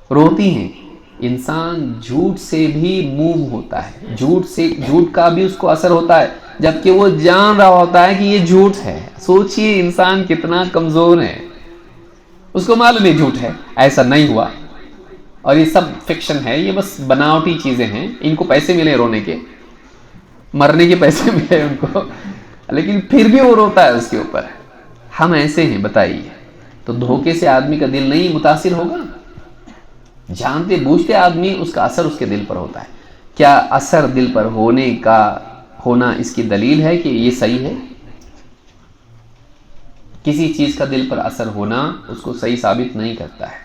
[SPEAKER 1] روتی ہیں. انسان جھوٹ سے بھی موو ہوتا ہے، جھوٹ کا بھی اس کو اثر ہوتا ہے، جبکہ وہ جان رہا ہوتا ہے کہ یہ جھوٹ ہے. سوچئے انسان کتنا کمزور ہے. اس کو معلوم ہے جھوٹ ہے، ایسا نہیں ہوا، اور یہ سب فکشن ہے، یہ بس بناوٹی چیزیں ہیں. ان کو پیسے ملے رونے کے، مرنے کے پیسے ملے ان کو، لیکن پھر بھی وہ روتا ہے اس کے اوپر. ہم ایسے ہیں، بتائیے. تو دھوکے سے آدمی کا دل نہیں متاثر ہوگا؟ جانتے بوجھتے آدمی اس کا اثر اس کے دل پر ہوتا ہے. کیا اثر دل پر ہونا اس کی دلیل ہے کہ یہ صحیح ہے؟ کسی چیز کا دل پر اثر ہونا اس کو صحیح ثابت نہیں کرتا ہے،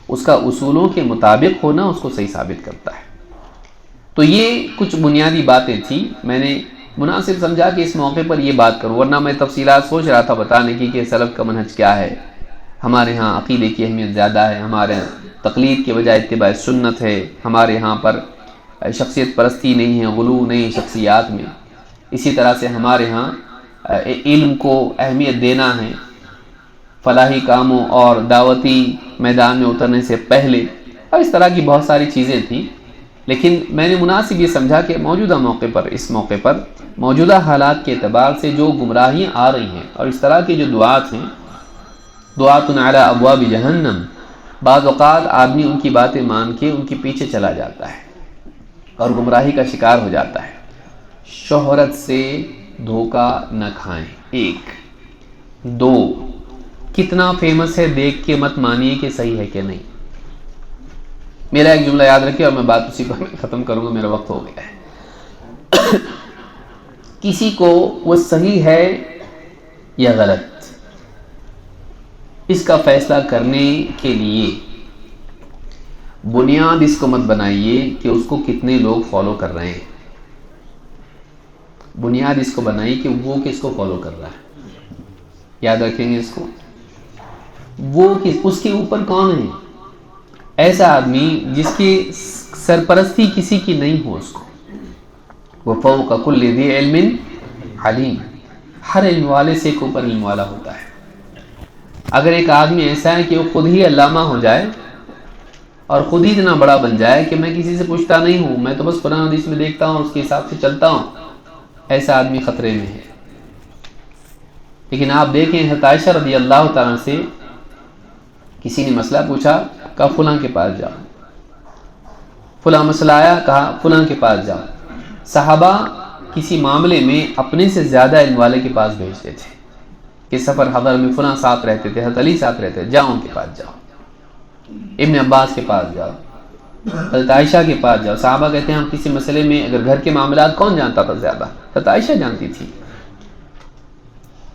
[SPEAKER 1] اس کا اصولوں کے مطابق ہونا اس کو صحیح ثابت کرتا ہے. تو یہ کچھ بنیادی باتیں تھیں، میں نے مناسب سمجھا کہ اس موقع پر یہ بات کروں، ورنہ میں تفصیلات سوچ رہا تھا بتانے کی کہ سلف کا منہج کیا ہے. ہمارے ہاں عقیدے کی اہمیت زیادہ ہے، ہمارے تقلید کے بجائے اتباع سنت ہے، ہمارے ہاں پر شخصیت پرستی نہیں ہے، غلو نہیں شخصیات میں. اسی طرح سے ہمارے ہاں علم کو اہمیت دینا ہے فلاحی کاموں اور دعوتی میدان میں اترنے سے پہلے، اور اس طرح کی بہت ساری چیزیں تھیں. لیکن میں نے مناسب یہ سمجھا کہ موجودہ اس موقع پر موجودہ حالات کے اعتبار سے جو گمراہیاں آ رہی ہیں، اور اس طرح کے جو دعات ہیں، دعات علی ابواب جہنم، بعض اوقات آدمی ان کی باتیں مان کے ان کے پیچھے چلا جاتا ہے اور گمراہی کا شکار ہو جاتا ہے. شہرت سے دھوکہ نہ کھائیں. 1 2 کتنا فیمس ہے دیکھ کے مت مانیے کہ صحیح ہے کہ نہیں. میرا ایک جملہ یاد رکھیے اور میں بات اسی پر ختم کروں گا، میرا وقت ہو گیا ہے. کسی کو وہ صحیح ہے یا غلط، اس کا فیصلہ کرنے کے لیے بنیاد اس کو مت بنائیے کہ اس کو کتنے لوگ فالو کر رہے ہیں. بنیاد اس کو بنائیے کہ وہ کس کو فالو کر رہا ہے. یاد رکھیں گے اس کو. وہ اس کے اوپر کون ہے؟ ایسا آدمی جس کی سرپرستی کسی کی نہیں ہو، اس کو وہ فوق کل ذی علم علیم، ہر علم والے سے ایک اوپر علم والا ہوتا ہے۔ اگر ایک آدمی ایسا ہے کہ وہ خود ہی علامہ ہو جائے اور خود ہی اتنا بڑا بن جائے کہ میں کسی سے پوچھتا نہیں ہوں، میں تو بس قرآن حدیث میں دیکھتا ہوں، اس کے حساب سے چلتا ہوں، ایسا آدمی خطرے میں ہے۔ لیکن آپ دیکھیں حضرت عائشہ رضی اللہ تعالیٰ سے کسی نے مسئلہ پوچھا، کہا فلاں کے پاس جاؤ، فلاں مسئلہ آیا، کہا فلاں کے پاس جاؤ۔ صحابہ کسی معاملے میں اپنے سے زیادہ علم والے کے پاس بھیجتے تھے کہ سفر حضر میں فلاں ساتھ رہتے تھے، حضرت علی ساتھ رہتے تھے، جاؤ ان کے پاس جاؤ، ابن عباس کے پاس جاؤ، حضرت عائشہ کے پاس جاؤ۔ صحابہ کہتے ہیں ہم کسی مسئلے میں اگر گھر کے معاملات کون جانتا تھا زیادہ؟ حضرت عائشہ جانتی تھی۔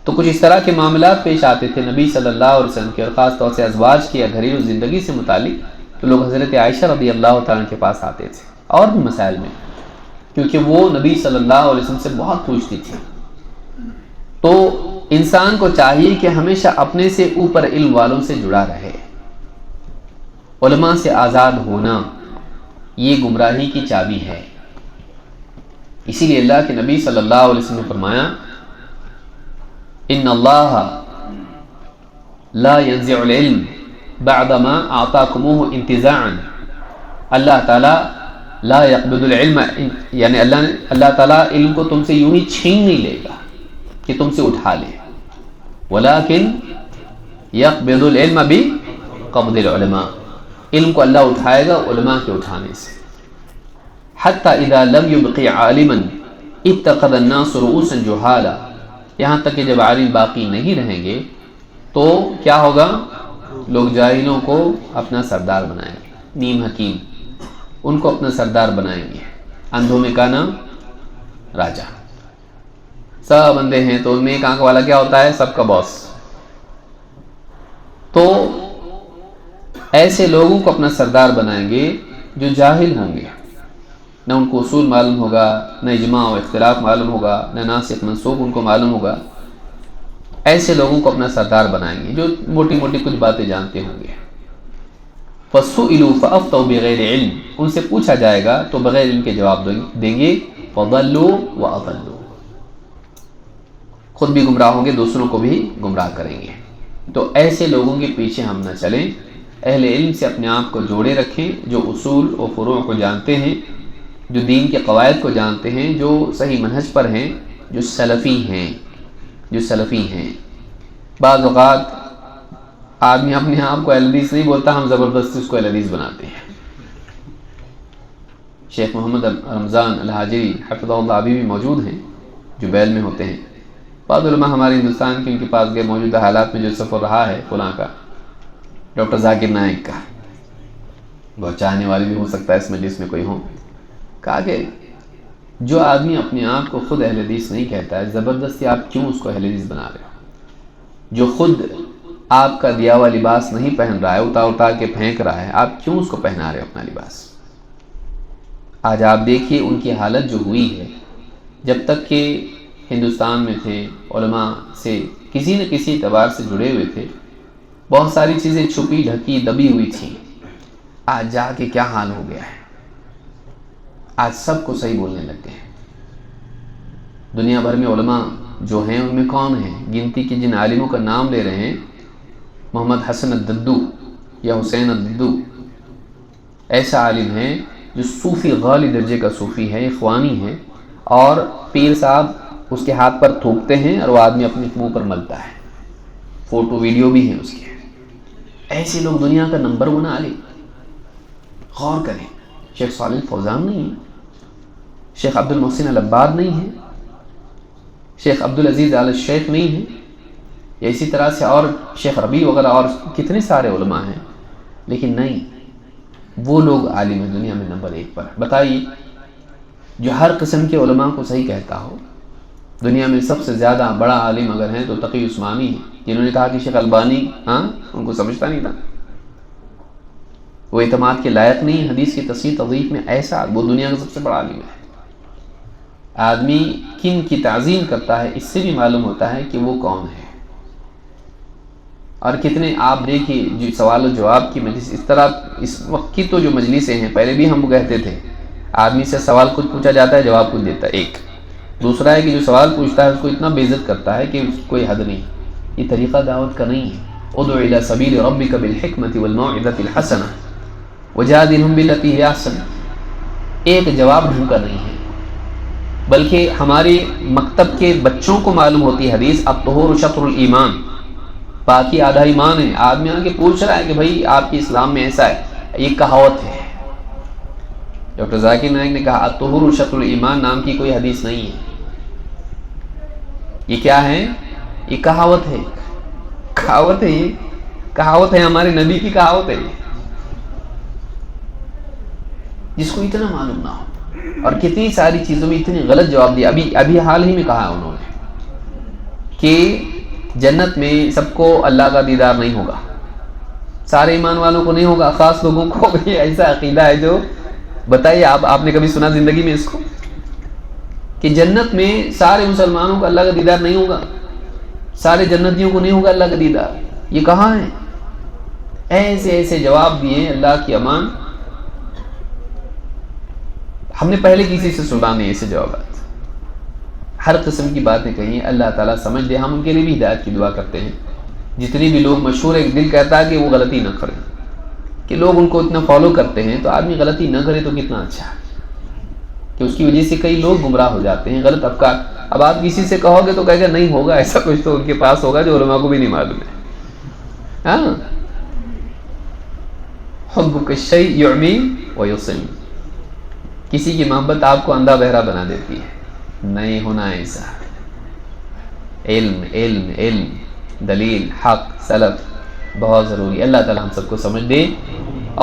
[SPEAKER 1] تو کچھ اس طرح کے معاملات پیش آتے تھے نبی صلی اللہ علیہ وسلم کے، اور خاص طور سے ازواج کی یا گھریلو زندگی سے متعلق، تو لوگ حضرت عائشہ رضی اللہ تعالیٰ کے پاس آتے تھے، اور بھی مسائل میں، کیونکہ وہ نبی صلی اللہ علیہ وسلم سے بہت پوچھتی تھی۔ تو انسان کو چاہیے کہ ہمیشہ اپنے سے اوپر علم والوں سے جڑا رہے۔ علماء سے آزاد ہونا یہ گمراہی کی چابی ہے۔ اسی لیے اللہ کے نبی صلی اللہ علیہ وسلم نے فرمایا، ان اللہ لا ينزع العلم بعدما اعطاكموه انتزاعا، اللہ تعالیٰ لا يقبض العلم، یعنی اللہ تعالیٰ علم کو تم سے یوں ہی چھین نہیں لے گا کہ تم سے اٹھا لے، ولكن يقبض العلم بقبض العلماء، علم کو اللہ اٹھائے گا علماء کے اٹھانے سے۔ حتی اذا لم يبق عالما اتخذ الناس رؤوسا جہالا، یہاں تک کہ جب عالم باقی نہیں رہیں گے تو کیا ہوگا؟ لوگ جاہلوں کو اپنا سردار بنائیں گے، نیم حکیم ان کو اپنا سردار بنائیں گے۔ اندھوں میں کا نام راجا، سب اندھے ہیں تو ان میں ایک آنکھ والا کیا ہوتا ہے؟ سب کا باس۔ تو ایسے لوگوں کو اپنا سردار بنائیں گے جو جاہل ہوں گے، نہ ان کو اصول معلوم ہوگا، نہ اجماع و اختلاف معلوم ہوگا، نہ ناسخ منسوخ ان کو معلوم ہوگا۔ ایسے لوگوں کو اپنا سردار بنائیں گے جو موٹی موٹی کچھ باتیں جانتے ہوں گے۔ فَسُئِلُوا فَأَفْتَوْا بِغَيْرِ علم، ان سے پوچھا جائے گا تو بغیر علم کے جواب دیں گے۔ فَضَلُّوا وَأَضَلُّوا، خود بھی گمراہ ہوں گے، دوسروں کو بھی گمراہ کریں گے۔ تو ایسے لوگوں کے پیچھے ہم نہ چلیں، اہل علم سے اپنے آپ کو جوڑے رکھیں، جو اصول و فروع کو جانتے ہیں، جو دین کے قواعد کو جانتے ہیں، جو صحیح منہج پر ہیں، جو سلفی ہیں۔ بعض اوقات آدمی اپنے آپ کو اہل حدیث نہیں بولتا، ہم زبردستی اس کو اہل حدیث بناتے ہیں۔ شیخ محمد رمضان الحاجری حفظہ اللہ ابھی بھی موجود ہیں، جو بیل میں ہوتے ہیں۔ بعض علماء ہمارے ہندوستان کے ان کے پاس گئے، موجودہ حالات میں جو سفر رہا ہے فلاں کا، ڈاکٹر ذاکر نائک کا، بہت چاہنے والے بھی ہو سکتا ہے اس مجلس میں کوئی ہوں، کہا کہ جو آدمی اپنے آپ کو خود اہل حدیث نہیں کہتا ہے، زبردستی آپ کیوں اس کو اہل حدیث بنا رہے ہو؟ جو خود آپ کا دیا ہوا لباس نہیں پہن رہا ہے، اتار کے پھینک رہا ہے، آپ کیوں اس کو پہنا رہے ہو اپنا لباس؟ آج آپ دیکھیے ان کی حالت جو ہوئی ہے، جب تک کہ ہندوستان میں تھے، علماء سے کسی نہ کسی اعتبار سے جڑے ہوئے تھے، بہت ساری چیزیں چھپی ڈھکی دبی ہوئی تھیں۔ آج جا کے کیا حال ہو گیا ہے؟ آج سب کو صحیح بولنے لگ گئے ہیں۔ دنیا بھر میں علماء جو ہیں ان میں کون ہیں؟ گنتی کے جن عالموں کا نام لے رہے ہیں، محمد حسن الددو یا حسین الددو ایسا عالم ہے جو صوفی غالی درجے کا صوفی ہے، اخوانی ہے، اور پیر صاحب اس کے ہاتھ پر تھوکتے ہیں اور وہ آدمی اپنے منہ پر ملتا ہے، فوٹو ویڈیو بھی ہیں اس کے۔ ایسے لوگ دنیا کا نمبر 1 عالم۔ غور کریں، شیخ صالح الفوزان نہیں ہے، شیخ عبد المحسن العباد نہیں ہے، شیخ عبدالعزیز آل الشیخ نہیں ہے، یا اسی طرح سے اور شیخ ربیع وغیرہ اور کتنے سارے علماء ہیں، لیکن نہیں، وہ لوگ عالم ہیں دنیا میں نمبر 1 پر۔ بتائیے، جو ہر قسم کے علماء کو صحیح کہتا ہو، دنیا میں سب سے زیادہ بڑا عالم اگر ہیں تو تقی عثمانی ہے، جنہوں نے کہا کہ شیخ البانی ان کو سمجھتا نہیں تھا، وہ اعتماد کے لائق نہیں، حدیث کی تصحیح تضعیف میں ایسا، وہ دنیا کا سب سے بڑا عالم ہے۔ آدمی کن کی تعظیم کرتا ہے، اس سے بھی معلوم ہوتا ہے کہ وہ کون ہے۔ اور کتنے آپ دیکھیے جو سوال و جواب کی مجلس، اس طرح اس وقت کی تو جو مجلسیں ہیں، پہلے بھی ہم کہتے تھے آدمی سے سوال کچھ پوچھا جاتا ہے جواب کچھ دیتا ہے، ایک دوسرا ہے کہ جو سوال پوچھتا ہے اس کو اتنا بے عزت کرتا ہے کہ کوئی حد نہیں. یہ طریقہ دعوت کا نہیں ہے. ادع الی سبیل ربک بالحکمۃ والموعظۃ الحسنہ وجادلہم بالتی ہی احسن. ایک جواب ڈھنگ کا نہیں ہے، بلکہ ہمارے مکتب کے بچوں کو معلوم ہوتی حدیث الطہور شطر الایمان، باقی آدھا ایمان ہے. آدمی آ کے پوچھ رہا ہے کہ بھائی آپ کے اسلام میں ایسا ہے، یہ کہاوت ہے. ڈاکٹر ذاکر نائک نے کہا الطہور شطر الایمان نام کی کوئی حدیث نہیں ہے. یہ کیا ہے؟ یہ کہاوت ہے. کہاوت ہے، یہ کہاوت ہے، ہمارے نبی کی کہاوت ہے جس کو اتنا معلوم نہ ہو. اور کتنی ساری چیزوں میں اتنی غلط جواب دیا. ابھی حال ہی میں کہا انہوں نے کہ جنت میں سب کو اللہ کا دیدار نہیں ہوگا، سارے ایمان والوں کو نہیں ہوگا، خاص لوگوں کو. یہ ایسا عقیدہ ہے جو بتائیے آپ نے کبھی سنا زندگی میں اس کو کہ جنت میں سارے مسلمانوں کو اللہ کا دیدار نہیں ہوگا، سارے جنتیوں کو نہیں ہوگا اللہ کا دیدار؟ یہ کہاں ہے؟ ایسے ایسے جواب دیے اللہ کی امان. ہم نے پہلے کسی سے سنا نہیں ایسے جوابات. ہر قسم کی باتیں کہیں، اللہ تعالیٰ سمجھ دے. ہم ان کے لیے بھی ہدایت کی دعا کرتے ہیں. جتنی بھی لوگ مشہور ہے، دل کہتا ہے کہ وہ غلطی نہ کریں، کہ لوگ ان کو اتنا فالو کرتے ہیں، تو آدمی غلطی نہ کرے تو کتنا اچھا ہے، کہ اس کی وجہ سے کئی لوگ گمراہ ہو جاتے ہیں، غلط افکار. اب آپ کسی سے کہو گے تو کہے گا نہیں ہوگا، ایسا کچھ تو ان کے پاس ہوگا جو علماء کو بھی نہیں معلوم ہے. ہاں، حبک الشیء یعمی ویصم. کسی کی محبت آپ کو اندھا بہرا بنا دیتی ہے. نہیں ہونا ایسا. علم علم علم، دلیل، حق، سلف بہت ضروری. اللہ تعالی ہم سب کو سمجھ دے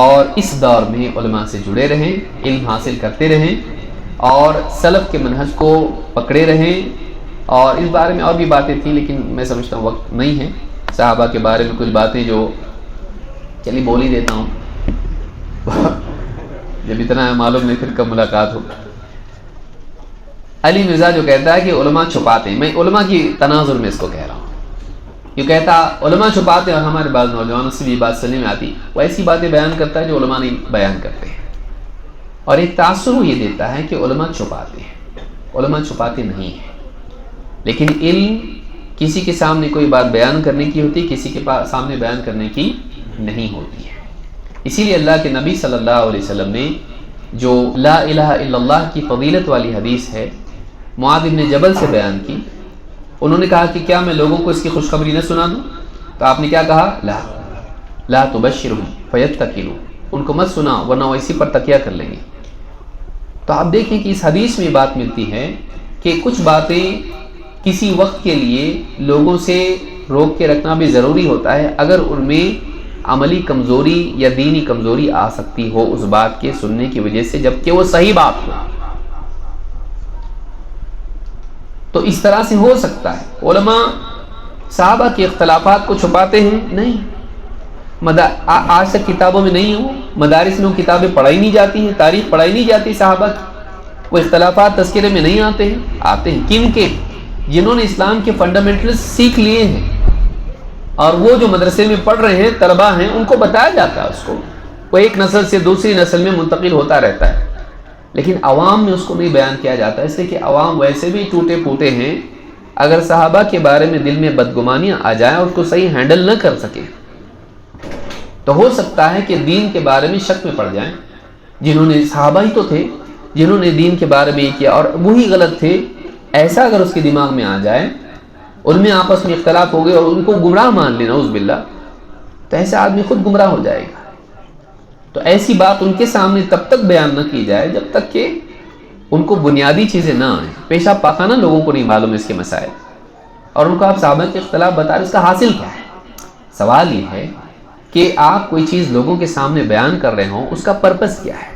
[SPEAKER 1] اور اس دور میں علماء سے جڑے رہیں، علم حاصل کرتے رہیں اور سلف کے منہج کو پکڑے رہیں. اور اس بارے میں اور بھی باتیں تھیں لیکن میں سمجھتا ہوں وقت نہیں ہے. صحابہ کے بارے میں کچھ باتیں جو چلیے بول ہی دیتا ہوں، جب اتنا ہے معلوم نہیں پھر کب ملاقات ہو. علی مرزا جو کہتا ہے کہ علماء چھپاتے ہیں، میں علماء کی تناظر میں اس کو کہہ رہا ہوں. یہ کہتا علماء چھپاتے ہیں، اور ہمارے بعض نوجوانوں سے بھی بات سننے میں آتی، وہ ایسی باتیں بیان کرتا ہے جو علماء نہیں بیان کرتے ہیں. اور ایک تاثر وہ یہ دیتا ہے کہ علماء چھپاتے ہیں. علماء چھپاتے نہیں ہیں، لیکن علم کسی کے سامنے کوئی بات بیان کرنے کی ہوتی، کسی کے سامنے بیان کرنے کی نہیں ہوتی ہے. اسی لیے اللہ کے نبی صلی اللہ علیہ وسلم نے جو لا الہ الا اللہ کی فضیلت والی حدیث ہے معاذ بن جبل سے بیان کی. انہوں نے کہا کہ کیا میں لوگوں کو اس کی خوشخبری نہ سنا دوں؟ تو آپ نے کیا کہا؟ لا تبشرهم فیتکلوا. ان کو مت سنا ورنہ وہ اسی پر تکیہ کر لیں گے. تو آپ دیکھیں کہ اس حدیث میں بات ملتی ہے کہ کچھ باتیں کسی وقت کے لیے لوگوں سے روک کے رکھنا بھی ضروری ہوتا ہے اگر ان میں عملی کمزوری یا دینی کمزوری آ سکتی ہو اس بات کے سننے کی وجہ سے، جبکہ وہ صحیح بات ہو. تو اس طرح سے ہو سکتا ہے. علماء صحابہ کے اختلافات کو چھپاتے ہیں نہیں. آج تک کتابوں میں نہیں ہو، مدارس میں وہ کتابیں پڑھائی نہیں جاتی ہیں، تاریخ پڑھائی نہیں جاتی صحابہ کی. وہ اختلافات تذکرے میں نہیں آتے ہیں. آتے ہیں کن کے؟ جنہوں نے اسلام کے فنڈامنٹلز سیکھ لیے ہیں، اور وہ جو مدرسے میں پڑھ رہے ہیں طلبہ ہیں ان کو بتایا جاتا ہے. اس کو وہ ایک نسل سے دوسری نسل میں منتقل ہوتا رہتا ہے، لیکن عوام میں اس کو نہیں بیان کیا جاتا، اس لیے کہ عوام ویسے بھی ٹوٹے پھوٹے ہیں. اگر صحابہ کے بارے میں دل میں بدگمانیاں آ جائیں اور اس کو صحیح ہینڈل نہ کر سکے تو ہو سکتا ہے کہ دین کے بارے میں شک میں پڑ جائیں. جنہوں نے صحابہ ہی تو تھے جنہوں نے دین کے بارے میں یہ کیا اور وہی غلط تھے، ایسا اگر اس کے دماغ میں آ جائے، ان میں آپس میں اختلاف ہو گئے اور ان کو گمراہ مان لینا نعوذ باللہ، تو ایسا آدمی خود گمراہ ہو جائے گا. تو ایسی بات ان کے سامنے تب تک بیان نہ کی جائے جب تک کہ ان کو بنیادی چیزیں نہ آئیں. پیشہ پاخانہ لوگوں کو نہیں معلوم اس کے مسائل، اور ان کو آپ صحابہ کے اختلاف بتا رہے، اس کا حاصل کیا ہے؟ سوال یہ ہے کہ آپ کوئی چیز لوگوں کے سامنے بیان کر رہے ہوں، اس کا پرپس کیا ہے؟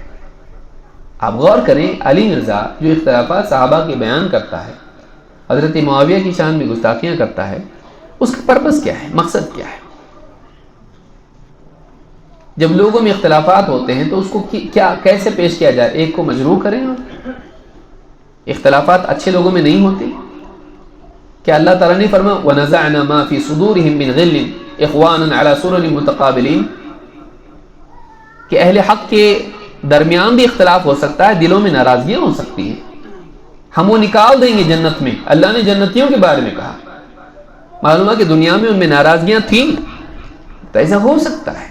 [SPEAKER 1] آپ غور کریں. علی مرزا جو اختلافات صحابہ کے بیان کرتا ہے، حضرت معاویہ کی شان میں گستاخیاں کرتا ہے، اس کا پرپس کیا ہے؟ مقصد کیا ہے؟ جب لوگوں میں اختلافات ہوتے ہیں تو اس کو کیسے پیش کیا جائے؟ ایک کو مجروح کریں. اور اختلافات اچھے لوگوں میں نہیں ہوتے. کیا اللہ تعالیٰ نے فرمایا وَنَزَعْنَا مَا فِي صُدُورِهِم مِّن غِلٍّ اخوانا علی سرر متقابلین، کہ اہل حق کے درمیان بھی اختلاف ہو سکتا ہے، دلوں میں ناراضگیاں ہو سکتی ہیں، ہم وہ نکال دیں گے جنت میں۔ اللہ نے جنتیوں کے بارے میں کہا، معلوم ہے کہ دنیا میں ان میں ناراضگیاں تھیں، تو ایسا ہو سکتا ہے۔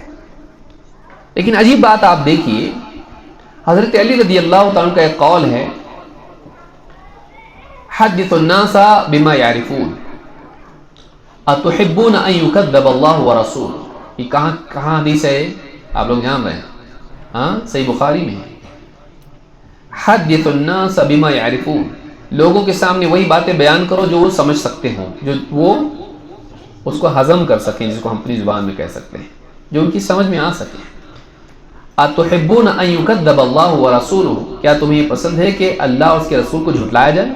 [SPEAKER 1] لیکن عجیب بات آپ دیکھیے، حضرت علی رضی اللہ تعالیٰ کا ایک قول ہے، حدث الناس بما يعرفون اتحبون ان يكذب اللہ ورسولہ، یہ کہاں حدیث ہے؟ آپ لوگ جان رہے ہیں؟ ہاں، صحیح بخاری میں ہے۔ حدث الناس بما يعرفون، لوگوں کے سامنے وہی باتیں بیان کرو جو وہ سمجھ سکتے ہوں، جو وہ اس کو ہضم کر سکیں، جس کو ہم اپنی زبان میں کہہ سکتے ہیں، جو ان کی سمجھ میں آ سکے۔ اتحبون ان يكذب اللہ ورسولہ، کیا تمہیں یہ پسند ہے کہ اللہ اور اس کے رسول کو جھٹلایا جائے،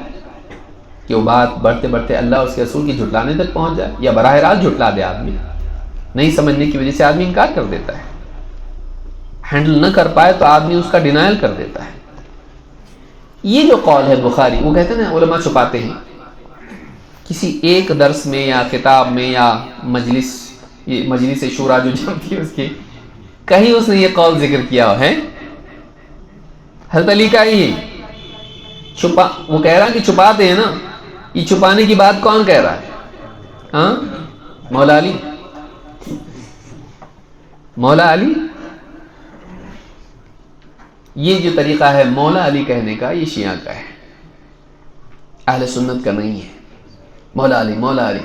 [SPEAKER 1] کہ وہ بات بڑھتے بڑھتے اللہ اور اس کے رسول کی جھٹلانے تک پہنچ جائے، یا براہ راست جھٹلا دے آدمی؟ نہیں سمجھنے کی وجہ سے آدمی انکار کر دیتا ہے، ہینڈل نہ کر پائے تو آدمی اس کا ڈینائل کر دیتا ہے۔ یہ جو قول ہے بخاری، وہ کہتے ہیں نا علماء چھپاتے ہیں، کسی ایک درس میں یا خطاب میں یا مجلس شورا جو جمتی ہے اس کی، کہیں اس نے یہ قول ذکر کیا ہے حضرت علی کا ہی وہ کہہ رہا ہے کہ چھپاتے ہیں نا، یہ چھپانے کی بات کون کہہ رہا ہے؟ ہاں، مولا علی، مولا علی۔ یہ جو طریقہ ہے مولا علی کہنے کا، یہ شیعہ کا ہے، اہل سنت کا نہیں ہے۔ مولا علی، مولا علی۔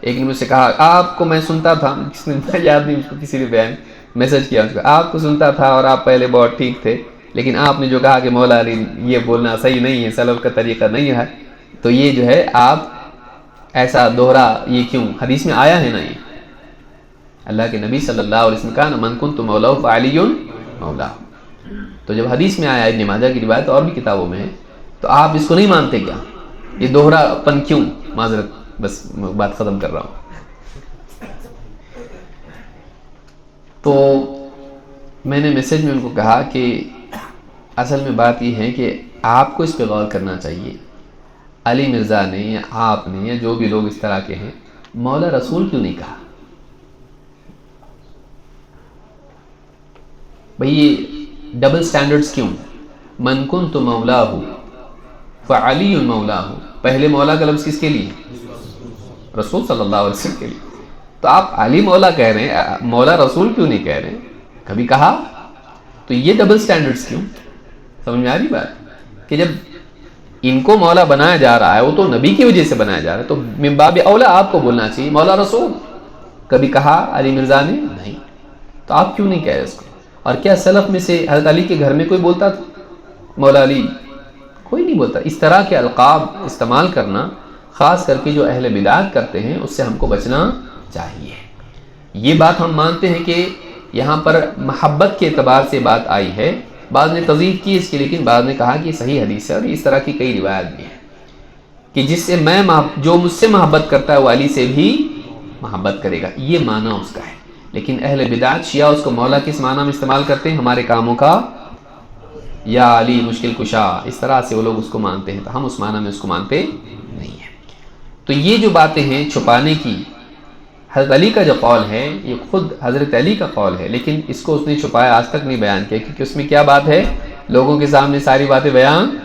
[SPEAKER 1] ایک نے مجھ سے کہا، آپ کو میں سنتا تھا، کس نے یاد نہیں، مجھ کو کسی نے بیان میسج کیا، آپ کو سنتا تھا اور آپ پہلے بہت ٹھیک تھے، لیکن آپ نے جو کہا کہ مولا علی، یہ بولنا صحیح نہیں ہے، سلف کا طریقہ نہیں ہے، تو یہ جو ہے آپ ایسا دوہرا، یہ کیوں؟ حدیث میں آیا ہے نا، یہ اللہ کے نبی صلی اللہ علیہ وسلم کہا، من کنت مولا فعلی مولا۔ تو جب حدیث میں آیا، ابن ماجہ کی روایت اور بھی کتابوں میں ہے، تو آپ اس کو نہیں مانتے کیا؟ یہ دوہرا پن کیوں؟ معذرت، بس بات ختم کر رہا ہوں۔ تو میں نے میسج میں ان کو کہا کہ اصل میں بات یہ ہے کہ آپ کو اس پہ غور کرنا چاہیے، علی مرزا نے یا آپ نے یا جو بھی لوگ اس طرح کے ہیں، مولا رسول کیوں نہیں کہا؟ بھئی یہ ڈبل سٹینڈرڈز کیوں؟ من کنت مولاہ فعلی مولاہ، پہلے مولا کا لفظ کس کے لیے؟ رسول صلی اللہ علیہ وسلم کے لیے۔ تو آپ علی مولا کہہ رہے ہیں، مولا رسول کیوں نہیں کہہ رہے ہیں؟ کبھی کہا؟ تو یہ ڈبل سٹینڈرڈز کیوں؟ سمجھ میں آ رہی بات؟ کہ جب ان کو مولا بنایا جا رہا ہے، وہ تو نبی کی وجہ سے بنایا جا رہا ہے، تو من باب اولا آپ کو بولنا چاہیے مولا رسول۔ کبھی کہا علی مرزا نے؟ نہیں۔ تو آپ کیوں نہیں کہہ رہے اس کو؟ اور کیا سلف میں سے حضرت علی کے گھر میں کوئی بولتا تھا مولا علی؟ کوئی نہیں بولتا۔ اس طرح کے القاب استعمال کرنا، خاص کر کے جو اہل بدعت کرتے ہیں، اس سے ہم کو بچنا چاہیے۔ یہ بات ہم مانتے ہیں کہ یہاں پر محبت کے اعتبار سے بات آئی ہے، بعض نے تضعیف کی اس کی، لیکن بعض نے کہا کہ صحیح حدیث ہے، اور اس طرح کی کئی روایت بھی ہیں کہ جس سے جو مجھ سے محبت کرتا ہے وہ علی سے بھی محبت کرے گا، یہ معنی اس کا ہے۔ لیکن اہل بدعت شیعہ اس کو مولا کس معنی میں استعمال کرتے ہیں؟ ہمارے کاموں کا، یا علی مشکل کشا، اس طرح سے وہ لوگ اس کو مانتے ہیں، تو ہم اس معنی میں اس کو مانتے نہیں ہیں۔ تو یہ جو باتیں ہیں چھپانے کی، حضرت علی کا جو قول ہے یہ خود حضرت علی کا قول ہے، لیکن اس کو اس نے چھپایا، آج تک نہیں بیان کیا، کیونکہ اس میں کیا بات ہے؟ لوگوں کے سامنے ساری باتیں بیان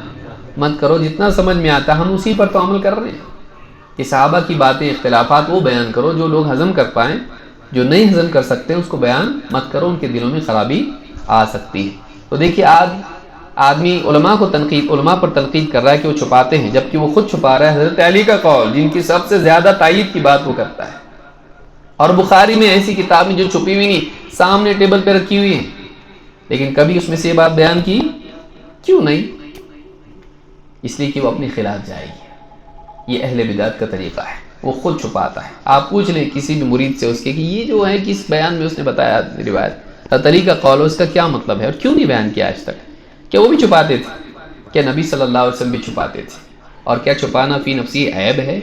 [SPEAKER 1] مت کرو، جتنا سمجھ میں آتا ہم اسی پر تو عمل کر رہے ہیں، کہ صحابہ کی باتیں، اختلافات وہ بیان کرو جو لوگ ہضم کر پائیں، جو نہیں ہضم کر سکتے اس کو بیان مت کرو، ان کے دلوں میں خرابی آ سکتی ہے۔ تو دیکھیے آج آدمی علماء پر تنقید کر رہا ہے کہ وہ چھپاتے ہیں، جبکہ وہ خود چھپا رہا ہے حضرت علی کا قول، جن کی سب سے زیادہ تائید کی بات وہ کرتا ہے۔ اور بخاری میں ایسی کتابیں جو چھپی ہوئی نہیں، سامنے ٹیبل پہ رکھی ہوئی ہیں، لیکن کبھی اس میں سے یہ بات بیان کی کیوں نہیں؟ اس لیے کہ وہ اپنے خلاف جائے گی۔ یہ اہل بدعت کا طریقہ ہے، وہ خود چھپاتا ہے۔ آپ پوچھ لیں کسی بھی مرید سے اس کے کہ یہ جو ہے کس بیان میں اس نے بتایا روایت، حضرت علی کا قول، اس کا کیا مطلب ہے اور کیوں نہیں بیان کیا آج تک؟ کیا وہ بھی چھپاتے تھے؟ کیا نبی صلی اللہ علیہ وسلم بھی چھپاتے تھے؟ اور کیا چھپانا فی نفسی عیب ہے؟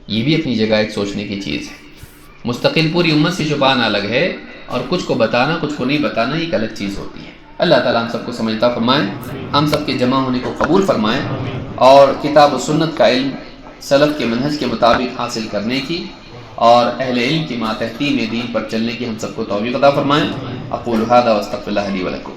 [SPEAKER 1] یہ بھی اپنی جگہ ایک سوچنے کی چیز ہے۔ مستقل پوری امت سے چھپانا الگ ہے، اور کچھ کو بتانا، کچھ کو نہیں بتانا، ایک الگ چیز ہوتی ہے۔ اللہ تعالیٰ ہم سب کو سمجھتا فرمائے، ہم سب کے جمع ہونے کو قبول فرمائے، اور کتاب و سنت کا علم سلف کے منہج کے مطابق حاصل کرنے کی اور اہل علم کی ماتحتی میں دین پر چلنے کی ہم سب کو توفیق عطا فرمائیں۔ اقول ھذا واستغفر اللہ لی ولکم۔